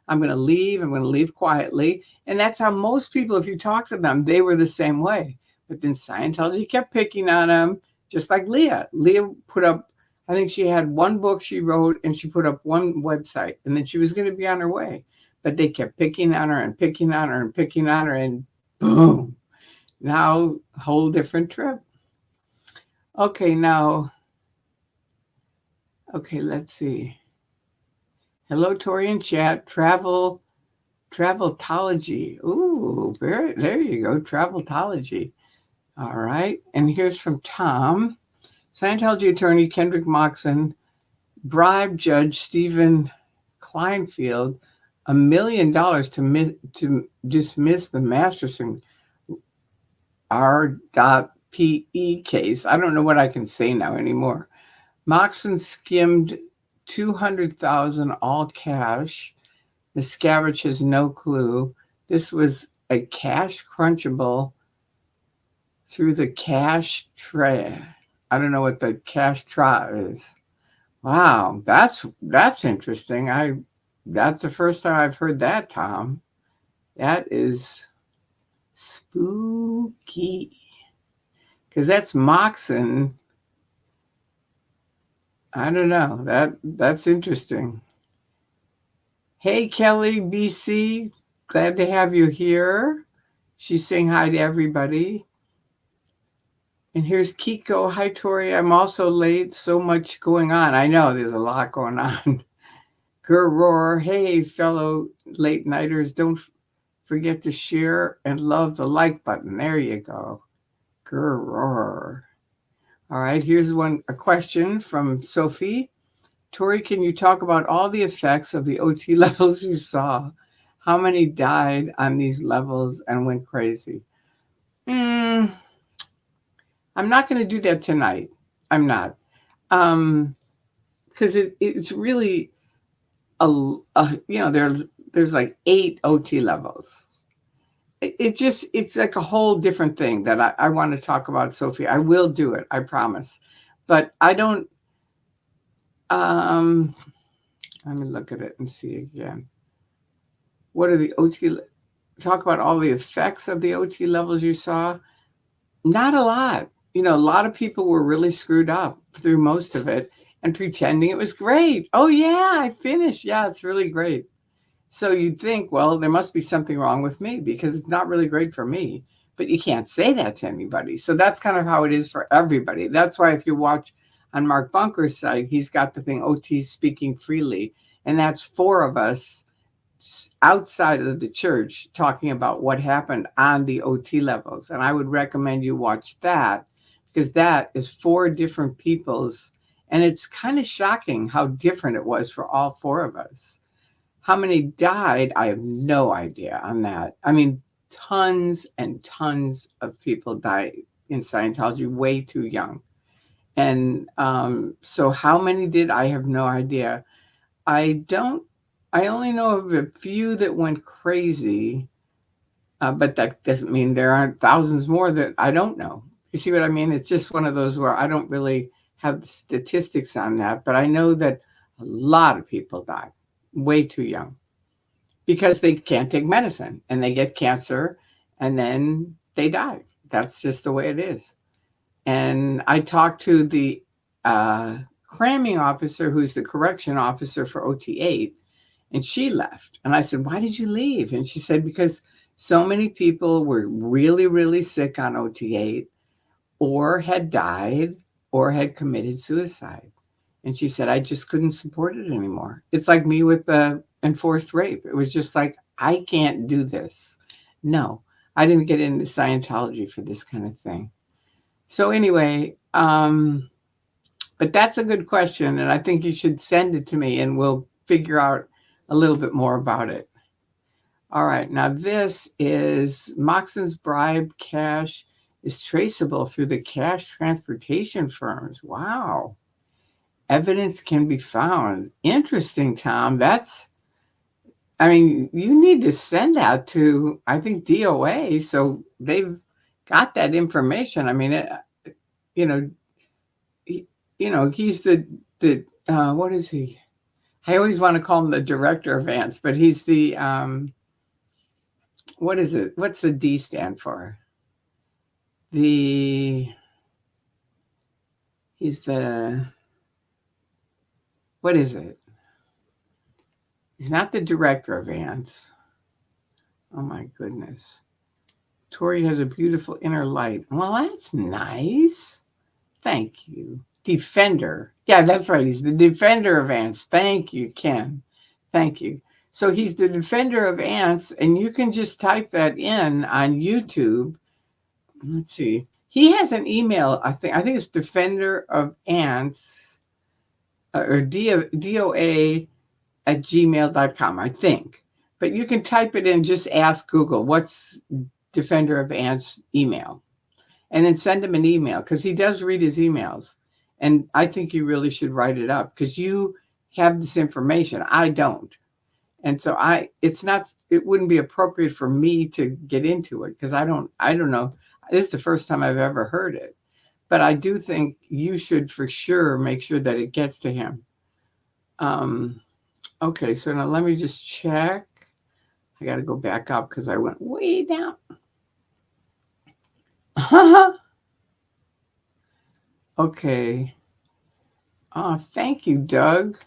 A: I'm going to leave. I'm going to leave quietly. And that's how most people, if you talk to them, they were the same way. But then Scientology kept picking on them, just like Leah. Leah put up, I think she had one book she wrote and she put up one website, and then she was going to be on her way. But they kept picking on her and picking on her and picking on her, and boom, now whole different trip. Okay, let's see. Hello, Tori in chat. Traveltology. Ooh, there you go. Traveltology. All right. And here's from Tom. Scientology attorney Kendrick Moxon bribed Judge Stephen Kleinfeld $1 million to dismiss the Masterson R.P.E. case. I don't know what I can say now anymore. Moxon skimmed $200,000 all cash. Miscavige has no clue. This was a cash crunchable through the cash tray. I don't know what the cash tray is. Wow, that's interesting. That's the first time I've heard that, Tom. That is spooky. Because that's Moxon. I don't know. That's interesting. Hey, Kelly BC. Glad to have you here. She's saying hi to everybody. And here's Kiko. Hi, Tori. I'm also late. So much going on. I know there's a lot going on. Gurroar. Hey, fellow late nighters. Don't forget to share and love the like button. There you go. Gurroar. All right. Here's a question from Sophie. Tori, can you talk about all the effects of the OT levels you saw? How many died on these levels and went crazy? I'm not going to do that tonight. I'm not. Because it's really, there's like 8 OT levels. It's like a whole different thing that I want to talk about, Sophie. I will do it. I promise. But I don't, let me look at it and see again. What are the OT? Talk about all the effects of the OT levels you saw. Not a lot. A lot of people were really screwed up through most of it and pretending it was great. Oh, yeah, I finished. Yeah, it's really great. So you'd think, well, there must be something wrong with me because it's not really great for me. But you can't say that to anybody. So that's kind of how it is for everybody. That's why if you watch on Mark Bunker's site, he's got the thing OT Speaking Freely. And that's 4 of us outside of the church talking about what happened on the OT levels. And I would recommend you watch that because that is 4 different people's. And it's kind of shocking how different it was for all 4 of us. How many died? I have no idea on that. I mean, tons and tons of people died in Scientology way too young. And so how many did? I have no idea. I only know of a few that went crazy, but that doesn't mean there aren't thousands more that I don't know. You see what I mean? It's just one of those where I don't really have statistics on that, but I know that a lot of people die way too young because they can't take medicine and they get cancer and then they die. That's just the way it is. And I talked to the cramming officer, who's the correction officer for OT8, and she left. And I said, why did you leave? And she said, because so many people were really, really sick on OT8 or had died or had committed suicide. And she said, I just couldn't support it anymore. It's like me with the enforced rape. It was just like, I can't do this. No, I didn't get into Scientology for this kind of thing. So anyway, but that's a good question. And I think you should send it to me and we'll figure out a little bit more about it. All right. Now this is Moxon's bribe cash is traceable through the cash transportation firms. Wow. Evidence can be found. Interesting, Tom. I mean, you need to send that to, I think, DOA. So they've got that information. I mean, you know, he's what is he? I always want to call him the director of ants, but he's the, what is it? What's the D stand for? He's what is it? He's not the director of ants. Oh my goodness. Tori has a beautiful inner light. Well, that's nice. Thank you. Defender. Yeah, that's right. He's the defender of ants. Thank you, Ken. Thank you. So he's the defender of ants, and you can just type that in on YouTube. Let's see. He has an email. I think it's defender of ants or DOA at gmail.com, I think. But you can type it in, just ask Google, what's Defender of Ants email? And then send him an email, because he does read his emails. And I think you really should write it up, because you have this information. I don't. And so it wouldn't be appropriate for me to get into it, because I don't know. This is the first time I've ever heard it. But I do think you should for sure make sure that it gets to him. Okay, so now let me just check. I got to go back up because I went way down. Okay. Oh, thank you, Doug.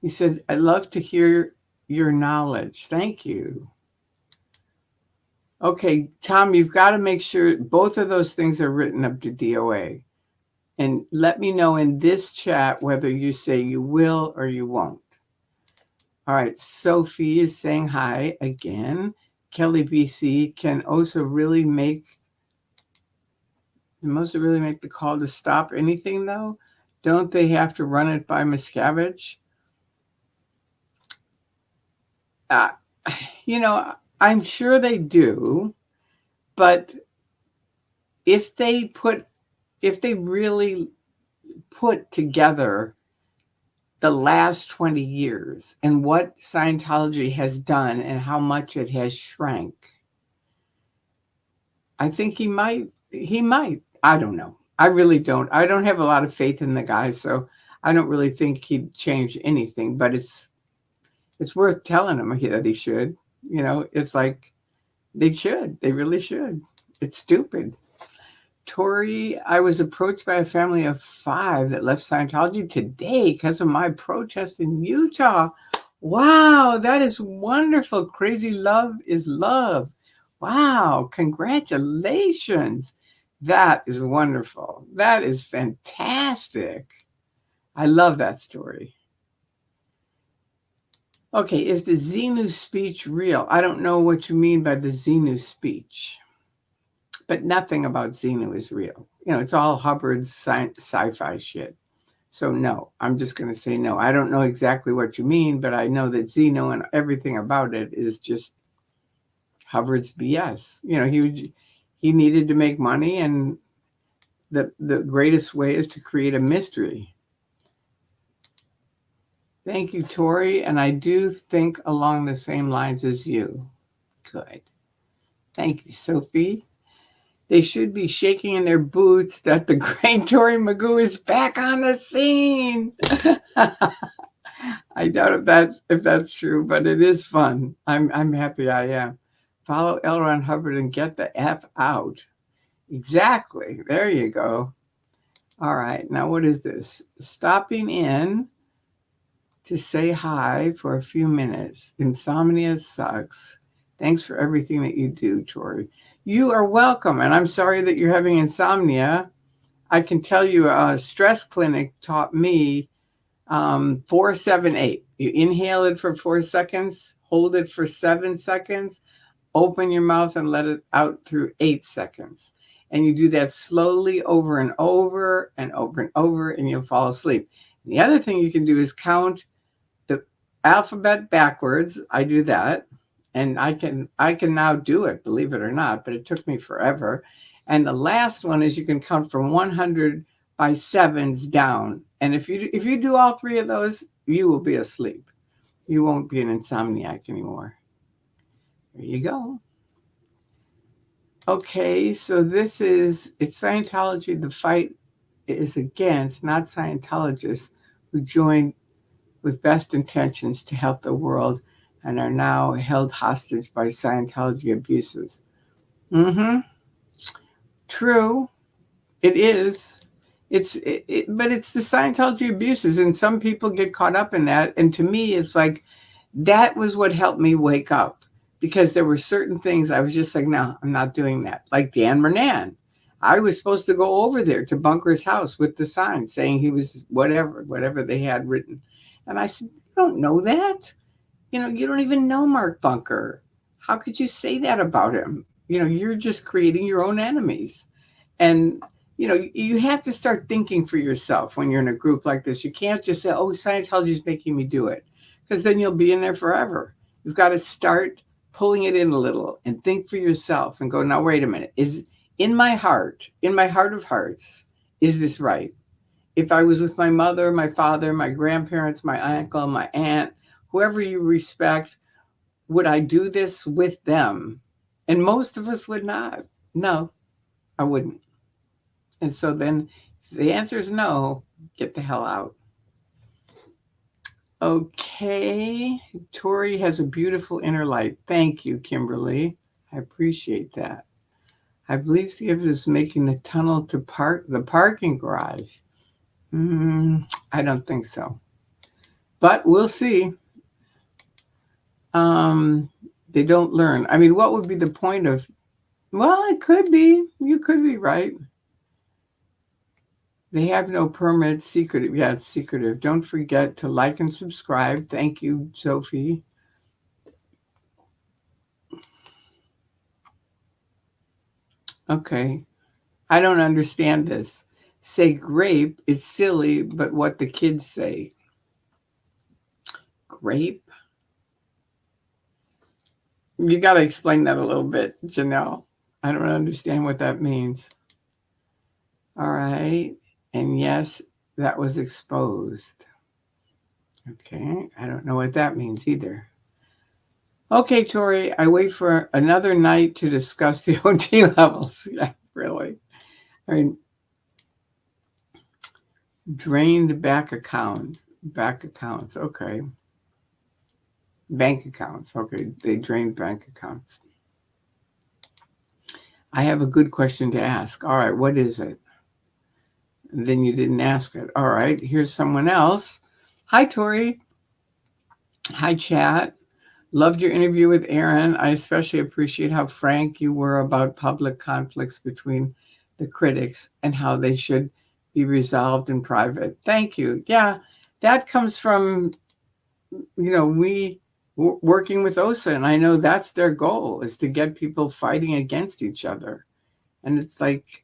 A: He said, I love to hear your knowledge. Thank you. Okay, Tom, you've got to make sure both of those things are written up to DOA. And let me know in this chat whether you say you will or you won't. All right, Sophie is saying hi again. Kelly BC, can OSA really make the call to stop anything, though? Don't they have to run it by Miscavige? I'm sure they do, but if they really put together the last 20 years and what Scientology has done and how much it has shrank, I think he might. I don't know. I really don't. I don't have a lot of faith in the guy, so I don't really think he'd change anything, but it's worth telling him that he should. It's like they should. They really should. It's stupid. Tori, I was approached by a family of 5 that left Scientology today because of my protest in Utah. Wow, that is wonderful. Crazy love is love. Wow, congratulations. That is wonderful. That is fantastic. I love that story. Okay, is the Xenu speech real? I don't know what you mean by the Xenu speech, but nothing about Xenu is real. It's all Hubbard's sci-fi shit. So no, I'm just going to say no. I don't know exactly what you mean, but I know that Xenu and everything about it is just Hubbard's BS. He needed to make money, and the greatest way is to create a mystery. Thank you, Tori, and I do think along the same lines as you. Good. Thank you, Sophie. They should be shaking in their boots that the great Tori Magoo is back on the scene. I doubt if that's true, but it is fun. I'm happy I am. Follow L. Ron Hubbard and get the F out. Exactly. There you go. All right. Now what is this? Stopping in to say hi for a few minutes. Insomnia sucks. Thanks for everything that you do, Tori. You are welcome. And I'm sorry that you're having insomnia. I can tell you a stress clinic taught me 4-7-8. You inhale it for 4 seconds, hold it for 7 seconds, open your mouth and let it out through 8 seconds. And you do that slowly over and over and over and over, and you'll fall asleep. The other thing you can do is count the alphabet backwards. I do that. And I can now do it, believe it or not, but it took me forever. And the last one is you can count from 100 by sevens down. And if you do all three of those, you will be asleep. You won't be an insomniac anymore. There you go. Okay, so it's Scientology. The fight is against, not Scientologists who joined with best intentions to help the world and are now held hostage by Scientology abuses. Mm-hmm. True. It is. But it's the Scientology abuses, and some people get caught up in that. And to me, it's like that was what helped me wake up, because there were certain things I was just like, no, I'm not doing that. Like Dan Mernan. I was supposed to go over there to Bunker's house with the sign saying he was whatever they had written. And I said, you don't know that. You don't even know Mark Bunker. How could you say that about him? You're just creating your own enemies. And you have to start thinking for yourself when you're in a group like this. You can't just say, oh, Scientology is making me do it, because then you'll be in there forever. You've got to start pulling it in a little and think for yourself and go, now, wait a minute. Is in my heart of hearts, is this right? If I was with my mother, my father, my grandparents, my uncle, my aunt, whoever you respect, would I do this with them? And most of us would not. No, I wouldn't. And so then if the answer is no, get the hell out. Okay. Tori has a beautiful inner light. Thank you, Kimberly. I appreciate that. I believe Steve is making the tunnel to the parking garage. I don't think so. But we'll see. They don't learn. I mean, what would be the point of... Well, it could be. You could be right. They have no permits. Secretive. Yeah, it's secretive. Don't forget to like and subscribe. Thank you, Sophie. Okay. I don't understand this. Say grape. It's silly, but what the kids say. Grape? You got to explain that a little bit, Janelle. I don't understand what that means. All right. And yes, that was exposed. Okay. I don't know what that means either. Okay, Tori, I wait for another night to discuss the OT levels. Yeah, really. I mean, drained bank accounts. Okay. Bank accounts. Okay. They drained bank accounts. I have a good question to ask. All right. What is it? And then you didn't ask it. All right. Here's someone else. Hi, Tori. Hi, chat. Loved your interview with Aaron. I especially appreciate how frank you were about public conflicts between the critics and how they should be resolved in private. Thank you. Yeah, that comes from, we working with OSA, and I know that's their goal, is to get people fighting against each other. And it's like,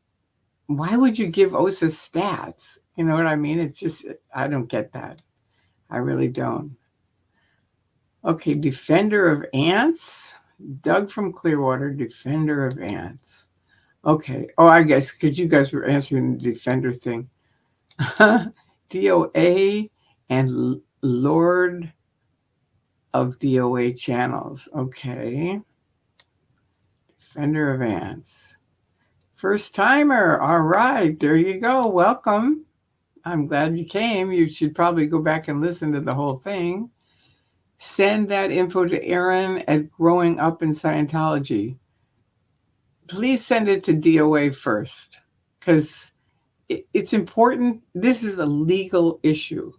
A: why would you give OSA stats? You know what I mean? It's just, I don't get that. I really don't. Okay, Defender of Ants. Doug from Clearwater, Defender of Ants. Okay. Oh, I guess because you guys were answering the Defender thing. DOA and Lord of DOA channels. Okay. Defender of Ants. First timer. All right. There you go. Welcome. I'm glad you came. You should probably go back and listen to the whole thing. Send that info to Aaron at Growing Up in Scientology. Please send it to DOA first, because it's important. This is a legal issue.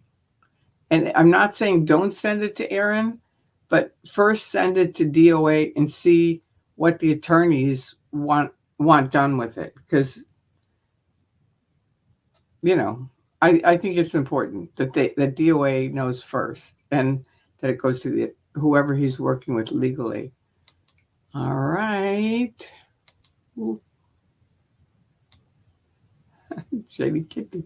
A: And I'm not saying don't send it to Aaron, but first send it to DOA and see what the attorneys want done with it. Because, I think it's important that that DOA knows first, and that it goes to whoever he's working with legally. All right. Shady Kitty.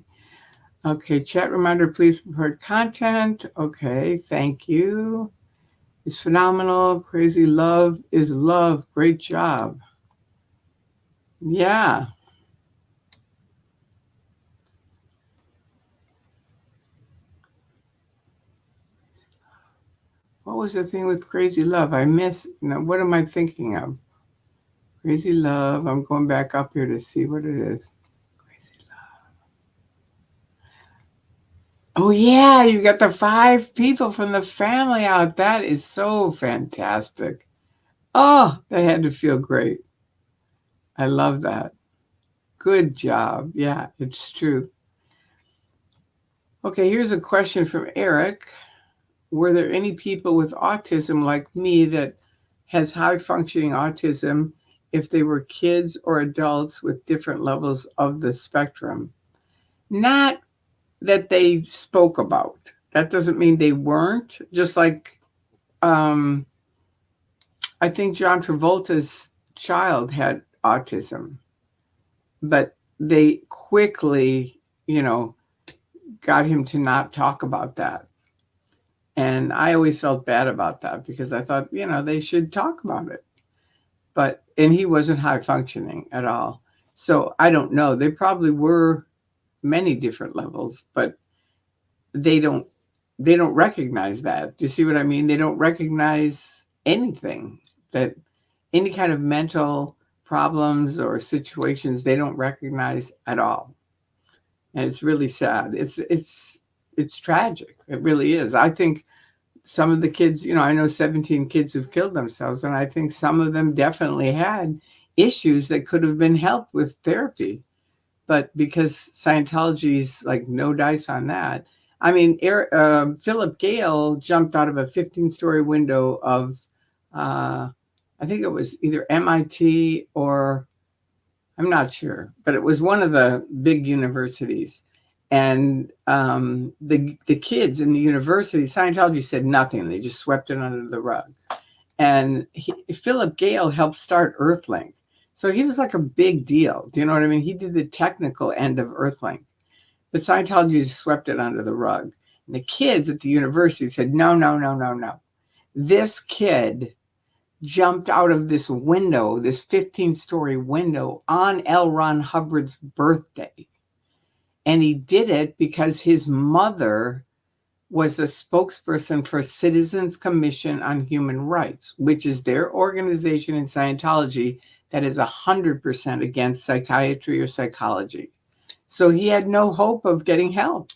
A: Okay, chat reminder, please report content. Okay, thank you. It's phenomenal. Crazy love is love. Great job. Yeah. What was the thing with crazy love? I miss. No, what am I thinking of? Crazy love. I'm going back up here to see what it is. Crazy love. Oh yeah, you got the 5 people from the family out. That is so fantastic. Oh, that had to feel great. I love that. Good job. Yeah, it's true. Okay, here's a question from Eric. Were there any people with autism like me that has high functioning autism if they were kids or adults with different levels of the spectrum? Not that they spoke about. That doesn't mean they weren't. Just like I think John Travolta's child had autism, but they quickly, got him to not talk about that. And I always felt bad about that because I thought, they should talk about it. And he wasn't high functioning at all. So I don't know. They probably were many different levels, but they don't recognize that. Do you see what I mean? They don't recognize anything, that any kind of mental problems or situations they don't recognize at all. And it's really sad. It's tragic. It really is. I think some of the kids, I know 17 kids who've killed themselves, and I think some of them definitely had issues that could have been helped with therapy. But because Scientology's like no dice on that, I mean, Philip Gale jumped out of a 15-story window of, I think it was either MIT or I'm not sure, but it was one of the big universities. And the kids in the university, Scientology said nothing. They just swept it under the rug. And Philip Gale helped start Earthlink. So he was like a big deal. Do you know what I mean? He did the technical end of Earthlink. But Scientology just swept it under the rug. And the kids at the university said, no, no, no, no, no. This kid jumped out of this window, this 15-story window on L. Ron Hubbard's birthday. And he did it because his mother was the spokesperson for Citizens Commission on Human Rights, which is their organization in Scientology that is 100% against psychiatry or psychology. So he had no hope of getting help.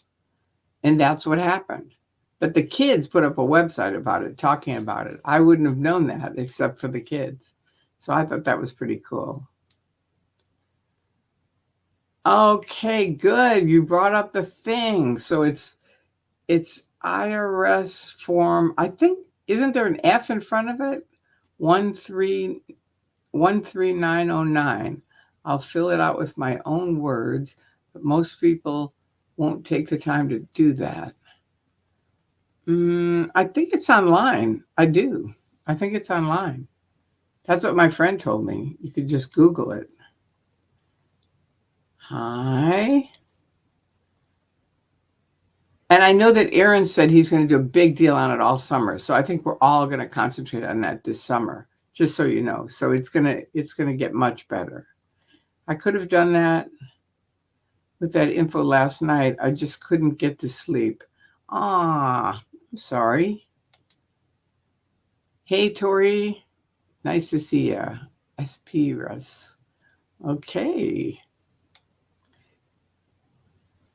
A: And that's what happened. But the kids put up a website about it, talking about it. I wouldn't have known that except for the kids. So I thought that was pretty cool. Okay, good. You brought up the thing. So it's IRS form. I think, isn't there an F in front of it? 13909. I'll fill it out with my own words, but most people won't take the time to do that. I think it's online. I do. I think it's online. That's what my friend told me. You could just Google it. Hi. And I know that Aaron said he's going to do a big deal on it all summer. So I think we're all going to concentrate on that this summer, just so you know. So it's going to get much better. I could have done that with that info last night. I just couldn't get to sleep. I'm sorry. Hey, Tori. Nice to see you. SP Russ. Okay.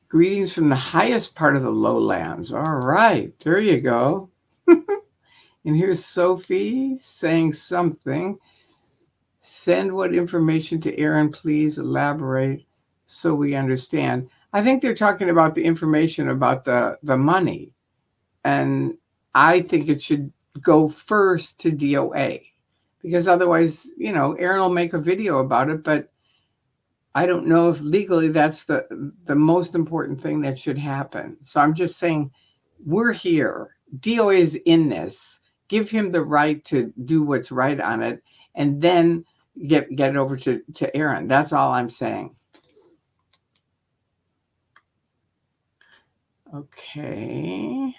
A: Greetings from the highest part of the lowlands. All right. There you go. And here's Sophie saying something. Send what information to Aaron, please elaborate so we understand. I think they're talking about the information about the money. And I think it should go first to DOA because otherwise, Aaron will make a video about it, but I don't know if legally that's the most important thing that should happen. So I'm just saying we're here. DOA is in this. Give him the right to do what's right on it and then get it over to Aaron. That's all I'm saying. Okay.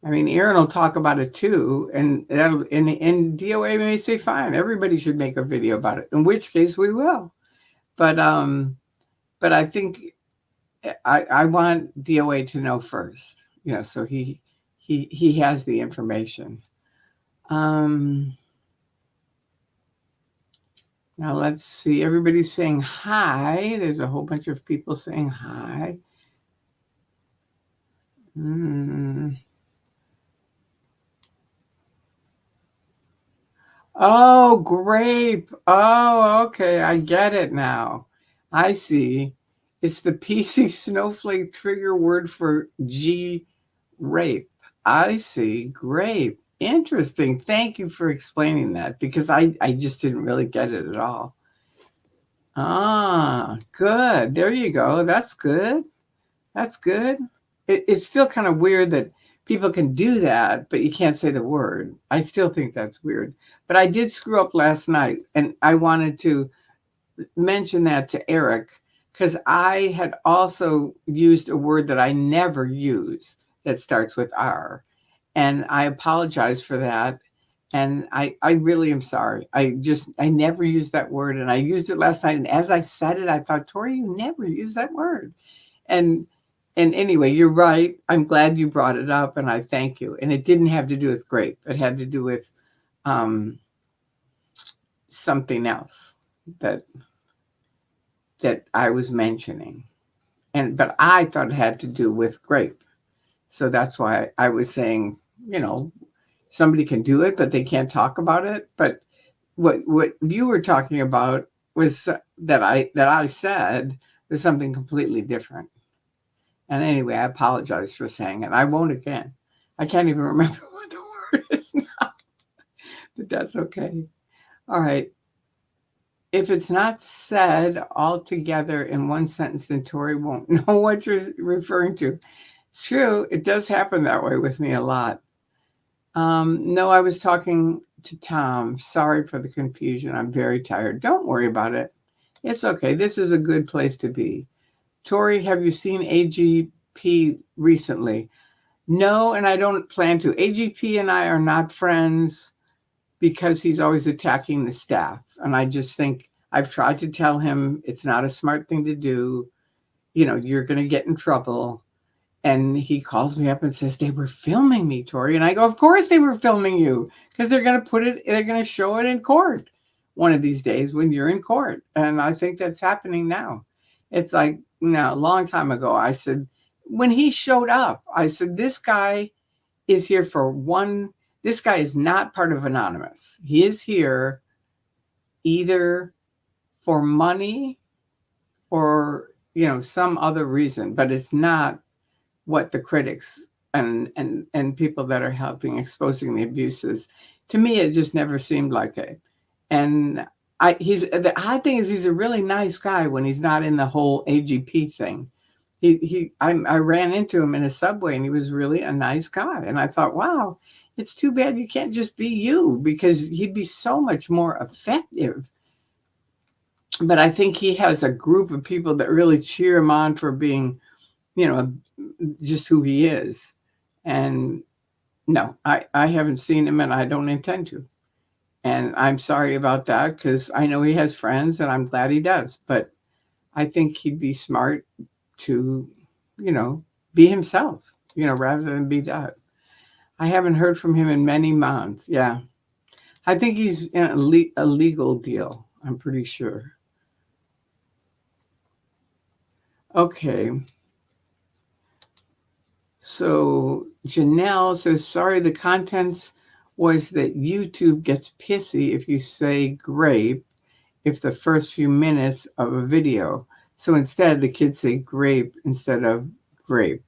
A: I mean, Aaron will talk about it too, and DOA may say, fine, everybody should make a video about it, in which case we will. But I think I want DOA to know first, so he has the information. Now let's see. Everybody's saying hi. There's a whole bunch of people saying hi. Oh, grape. Oh, okay. I get it now. I see. It's the PC snowflake trigger word for G rape. I see. Grape. Interesting. Thank you for explaining that, because I just didn't really get it at all. Ah, good. There you go. That's good. That's good. It's still kind of weird that people can do that, but you can't say the word. I still think that's weird. But I did screw up last night, and I wanted to mention that to Eric, because I had also used a word that I never use that starts with R. And I apologize for that. And I really am sorry. I never used that word, and I used it last night. And as I said it, I thought, Tori, you never use that word. And anyway, you're right. I'm glad you brought it up, and I thank you. And it didn't have to do with grape. It had to do with something else that I was mentioning. But I thought it had to do with grape. So that's why I was saying, somebody can do it, but they can't talk about it. But what you were talking about was that I said was something completely different. And anyway, I apologize for saying it. I won't again. I can't even remember what the word is now, but that's okay. All right. If it's not said all together in one sentence, then Tori won't know what you're referring to. It's true. It does happen that way with me a lot. No, I was talking to Tom. Sorry for the confusion. I'm very tired. Don't worry about it. It's okay. This is a good place to be. Tori, have you seen AGP recently? No, and I don't plan to. AGP and I are not friends because he's always attacking the staff. And I just think I've tried to tell him it's not a smart thing to do. You're going to get in trouble. And he calls me up and says, they were filming me, Tori. And I go, of course they were filming you, because they're going to show it in court one of these days when you're in court. And I think that's happening now. It's like, a long time ago, I said, when he showed up, I said, this guy is here this guy is not part of Anonymous. He is here either for money or, some other reason, but it's not what the critics and people that are helping exposing the abuses. To me, it just never seemed like it. And the odd thing is he's a really nice guy when he's not in the whole AGP thing. I ran into him in a subway, and he was really a nice guy. And I thought, wow, it's too bad you can't just be you, because he'd be so much more effective. But I think he has a group of people that really cheer him on for being, just who he is. And no, I haven't seen him, and I don't intend to. And I'm sorry about that, because I know he has friends, and I'm glad he does. But I think he'd be smart to, be himself, rather than be that. I haven't heard from him in many months. Yeah. I think he's in a legal deal. I'm pretty sure. Okay. So Janelle says, sorry, the contents was that YouTube gets pissy if you say grape if the first few minutes of a video. So instead, the kids say grape instead of grape.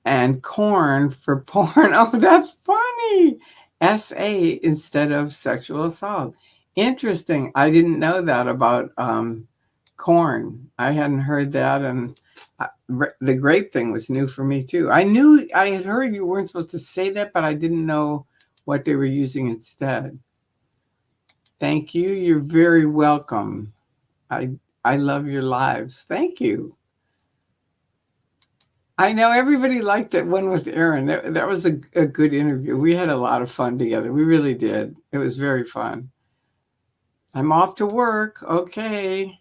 A: And corn for porn. Oh, that's funny. SA instead of sexual assault. Interesting. I didn't know that about corn. I hadn't heard that. And the grape thing was new for me too. I had heard you weren't supposed to say that, but I didn't know what they were using instead. Thank you. You're very welcome. I love your lives. Thank you. I know everybody liked that one with Aaron. That was a good interview. We had a lot of fun together. We really did. It was very fun. I'm off to work. Okay.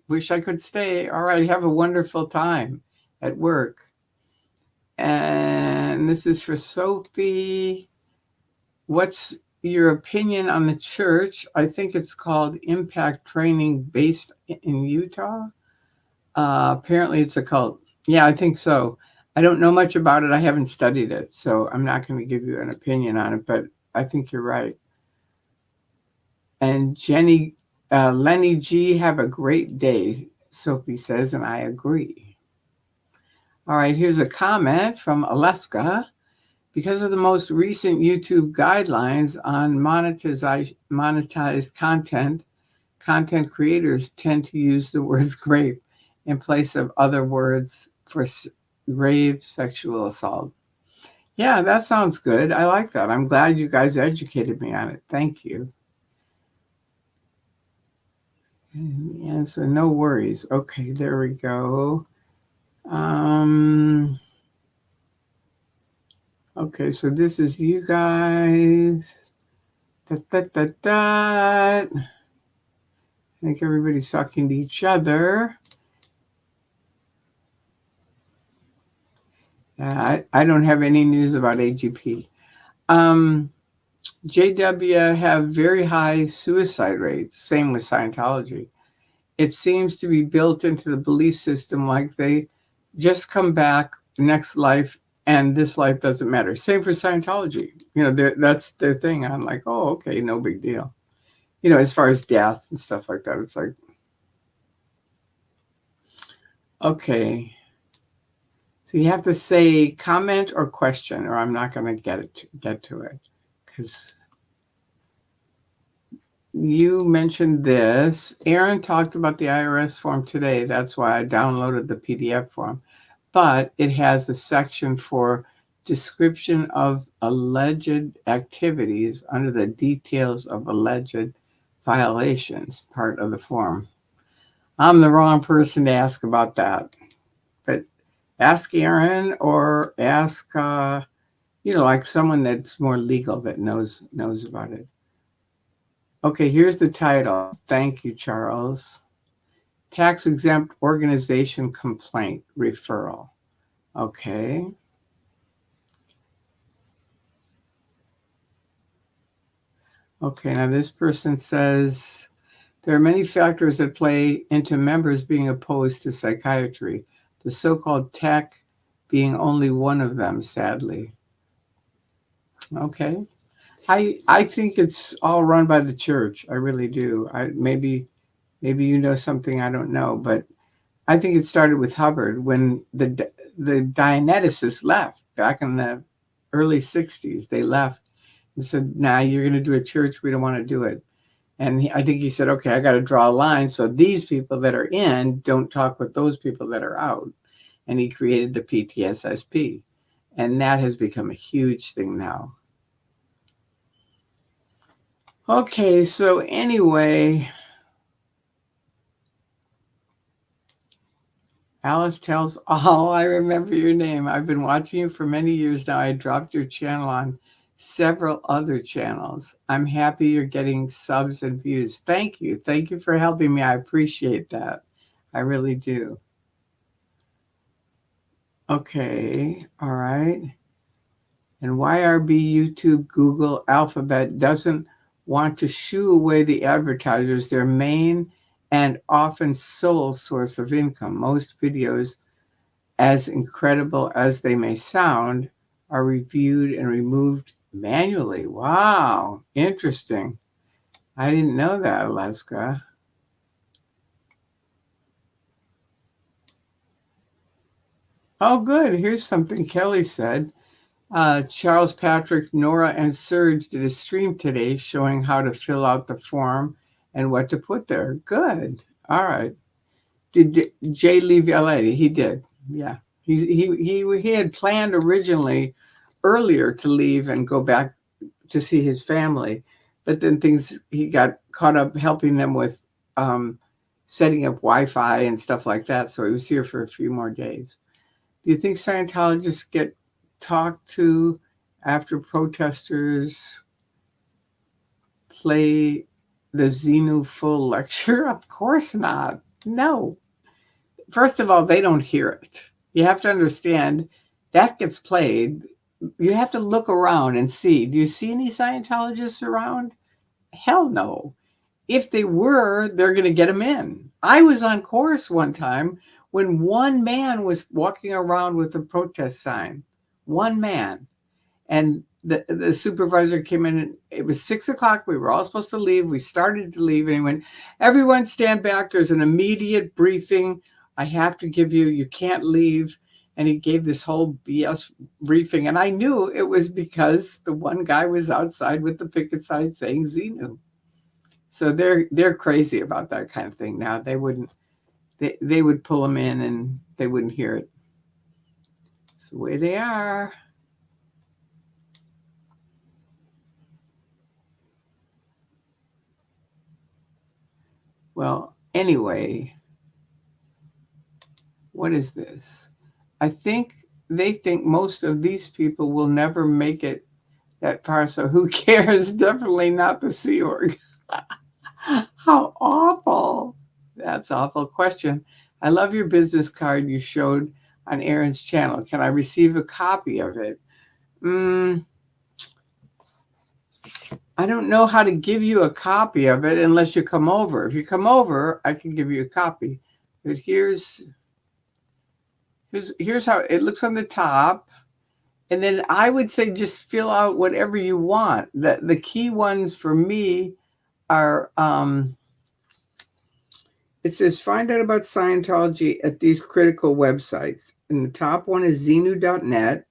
A: Wish I could stay. All right. Have a wonderful time at work. And this is for Sophie. What's your opinion on the church? I think it's called Impact Training based in Utah. Apparently, it's a cult. Yeah, I think so. I don't know much about it. I haven't studied it, so I'm not going to give you an opinion on it, but I think you're right. And Lenny G, have a great day, Sophie says, and I agree. All right, here's a comment from Alaska. Because of the most recent YouTube guidelines on monetized content creators tend to use the words grape in place of other words for grave sexual assault. Yeah, that sounds good. I like that. I'm glad you guys educated me on it. Thank you. And so no worries. Okay, there we go. Okay, so this is you guys. Da, da, da, da. I think everybody's talking to each other. I don't have any news about AGP. JW have very high suicide rates, same with Scientology. It seems to be built into the belief system like they just come back next life and this life doesn't matter. Same for Scientology. That's their thing. I'm like, oh, okay, no big deal. As far as death and stuff like that, it's like, okay. So you have to say comment or question, or I'm not going to get to it, because you mentioned this. Aaron talked about the IRS form today. That's why I downloaded the PDF form. But it has a section for description of alleged activities under the details of alleged violations part of the form. I'm the wrong person to ask about that. But ask Aaron or ask, like someone that's more legal that knows about it. Okay, here's the title. Thank you, Charles. Tax exempt organization complaint referral. Okay. Okay, now this person says there are many factors that play into members being opposed to psychiatry, the so-called tech being only one of them, sadly. Okay. I think it's all run by the church. I really do. Maybe you know something I don't know, but I think it started with Hubbard when the Dianeticists left back in the early 60s. They left and said, nah, you're going to do a church. We don't want to do it. And I think he said, okay, I got to draw a line. So these people that are in don't talk with those people that are out. And he created the PTSSP. And that has become a huge thing now. Okay, so anyway, Alice tells all, I remember your name. I've been watching you for many years now. I dropped your channel on several other channels. I'm happy you're getting subs and views. Thank you. Thank you for helping me. I appreciate that. I really do. Okay, all right. And YRB, YouTube, Google, Alphabet doesn't want to shoo away the advertisers, their main and often sole source of income. Most videos, as incredible as they may sound, are reviewed and removed manually. Wow, interesting. I didn't know that, Alaska. Oh, good. Here's something Kelly said. Charles Patrick, Nora, and Serge did a stream today showing how to fill out the form and what to put there. Good. All right. Did Jay leave LA? He did. Yeah. He had planned originally earlier to leave and go back to see his family, but then he got caught up helping them with setting up Wi-Fi and stuff like that. So he was here for a few more days. Do you think Scientologists get talked to after protesters play the Xenu full lecture? Of course not. No. First of all, they don't hear it. You have to understand that gets played. You have to look around and see. Do you see any Scientologists around? Hell no. If they were, they're going to get them in. I was on course one time when one man was walking around with a protest sign. One man. And the supervisor came in, and it was 6:00. We were all supposed to leave. We started to leave, and he went, "Everyone stand back. There's an immediate briefing. I have to give you, you can't leave." And he gave this whole BS briefing. And I knew it was because the one guy was outside with the picket sign saying Xenu. So they're crazy about that kind of thing now. They would pull them in and they wouldn't hear it. It's the way they are. Well, anyway, what is this? I think they think most of these people will never make it that far, so who cares? Definitely not the Sea Org. How awful. That's an awful question. I love your business card you showed on Aaron's channel. Can I receive a copy of it? I don't know how to give you a copy of it unless you come over. If you come over, I can give you a copy. But here's how it looks on the top. And then I would say just fill out whatever you want. The key ones for me are, it says find out about Scientology at these critical websites. And the top one is xenu.net.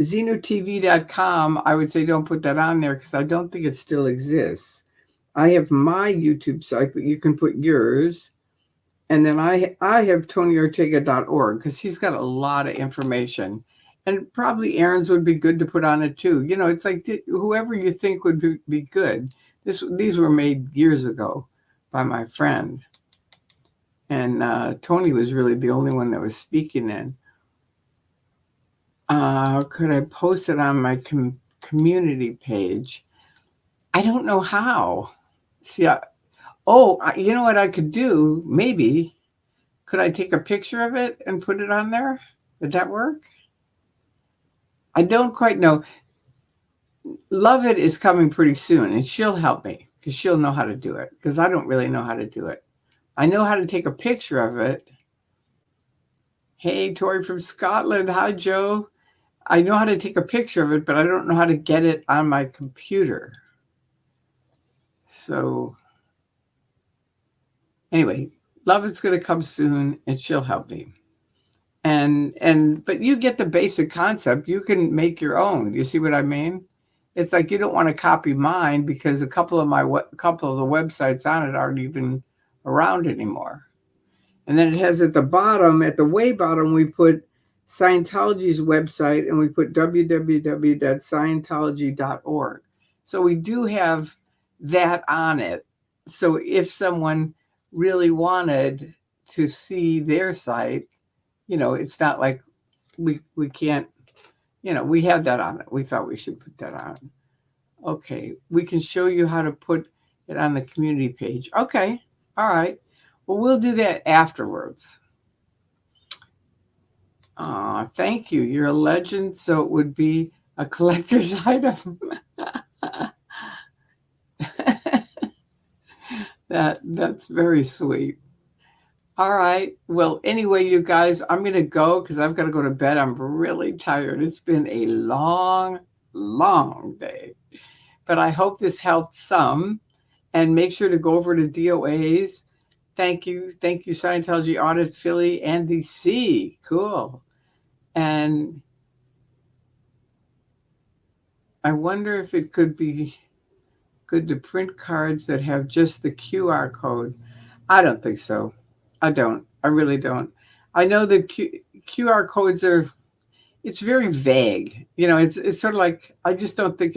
A: XenuTV.com, I would say don't put that on there because I don't think it still exists. I have my YouTube site, but you can put yours. And then I have TonyOrtega.org because he's got a lot of information. And probably Aaron's would be good to put on it too. You know, it's like whoever you think would be good. These were made years ago by my friend. And Tony was really the only one that was speaking then. Could I post it on my community page? I don't know how. See, you know what I could do? Maybe. Could I take a picture of it and put it on there? Would that work? I don't quite know. Love It is coming pretty soon, and she'll help me because she'll know how to do it because I don't really know how to do it. I know how to take a picture of it. Hey, Tori from Scotland. Hi, Joe. I know how to take a picture of it, but I don't know how to get it on my computer. So anyway, Love It's going to come soon, and she'll help me. But you get the basic concept. You can make your own. You see what I mean? It's like you don't want to copy mine because a couple of the websites on it aren't even around anymore. And then it has at the bottom, at the way bottom, we put Scientology's website and we put www.scientology.org. So we do have that on it. So if someone really wanted to see their site, you know, it's not like we can't, you know, we had that on it. We thought we should put that on. Okay, we can show you how to put it on the community page. Okay, all right. Well, we'll do that afterwards. Thank you. You're a legend, so it would be a collector's item. That's very sweet. All right. Well, anyway, you guys, I'm going to go because I've got to go to bed. I'm really tired. It's been a long, long day. But I hope this helped some. And make sure to go over to DOA's. Thank you. Thank you, Scientology Audit Philly and DC. Cool. And I wonder if it could be good to print cards that have just the QR code. I don't think so. I don't. I really don't. I know the QR codes it's very vague. You know, it's sort of like, I just don't think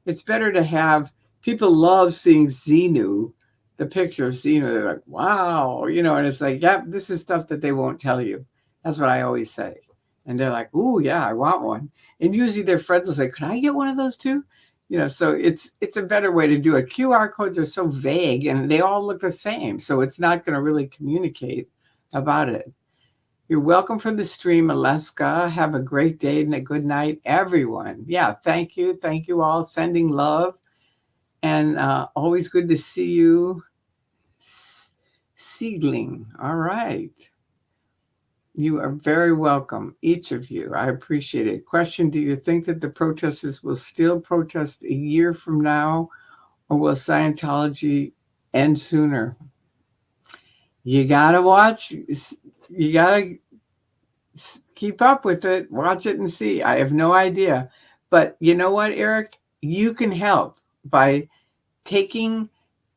A: it's better to have, people love seeing Xenu, the picture of Xenu. They're like, wow, you know, and it's like, yep, this is stuff that they won't tell you. That's what I always say. And they're like, "Ooh, yeah, I want one." And usually their friends will say, "Could I get one of those too?" So it's a better way to do it. QR codes are so vague and they all look the same, so it's not going to really communicate about it. You're welcome for the stream, Alaska. Have a great day and a good night, everyone. Yeah, thank you. Thank you all. Sending love. And always good to see you. Seedling. All right. You are very welcome, each of you. I appreciate it. Question: do you think that the protesters will still protest a year from now, or will Scientology end sooner? You got to watch. You got to keep up with it. Watch it and see. I have no idea. But you know what, Eric? You can help by taking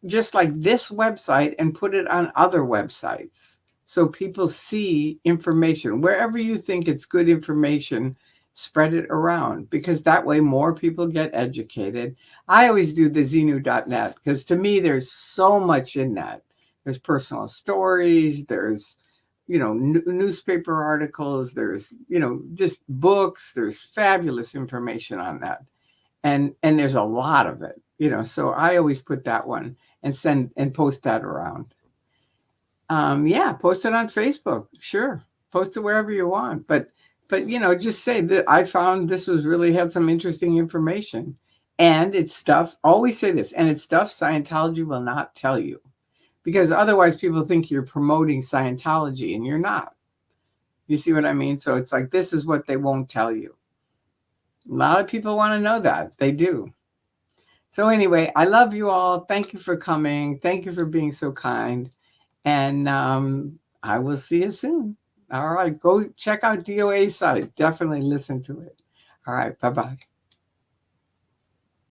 A: just like this website and put it on other websites so people see information. Wherever you think it's good information, spread it around, because that way more people get educated. I always do the Xenu.net because to me there's so much in that. There's personal stories, there's newspaper articles, there's just books, there's fabulous information on that. And there's a lot of it, so I always put that one and send and post that around. Yeah, post it on Facebook. Sure. Post it wherever you want. But just say that I found this was really had some interesting information. And it's stuff, always say this, and it's stuff Scientology will not tell you. Because otherwise people think you're promoting Scientology and you're not. You see what I mean? So it's like, this is what they won't tell you. A lot of people want to know that. They do. So anyway, I love you all. Thank you for coming. Thank you for being so kind. And I will see you soon. All right. Go check out DOA's site. Definitely listen to it. All right. Bye-bye.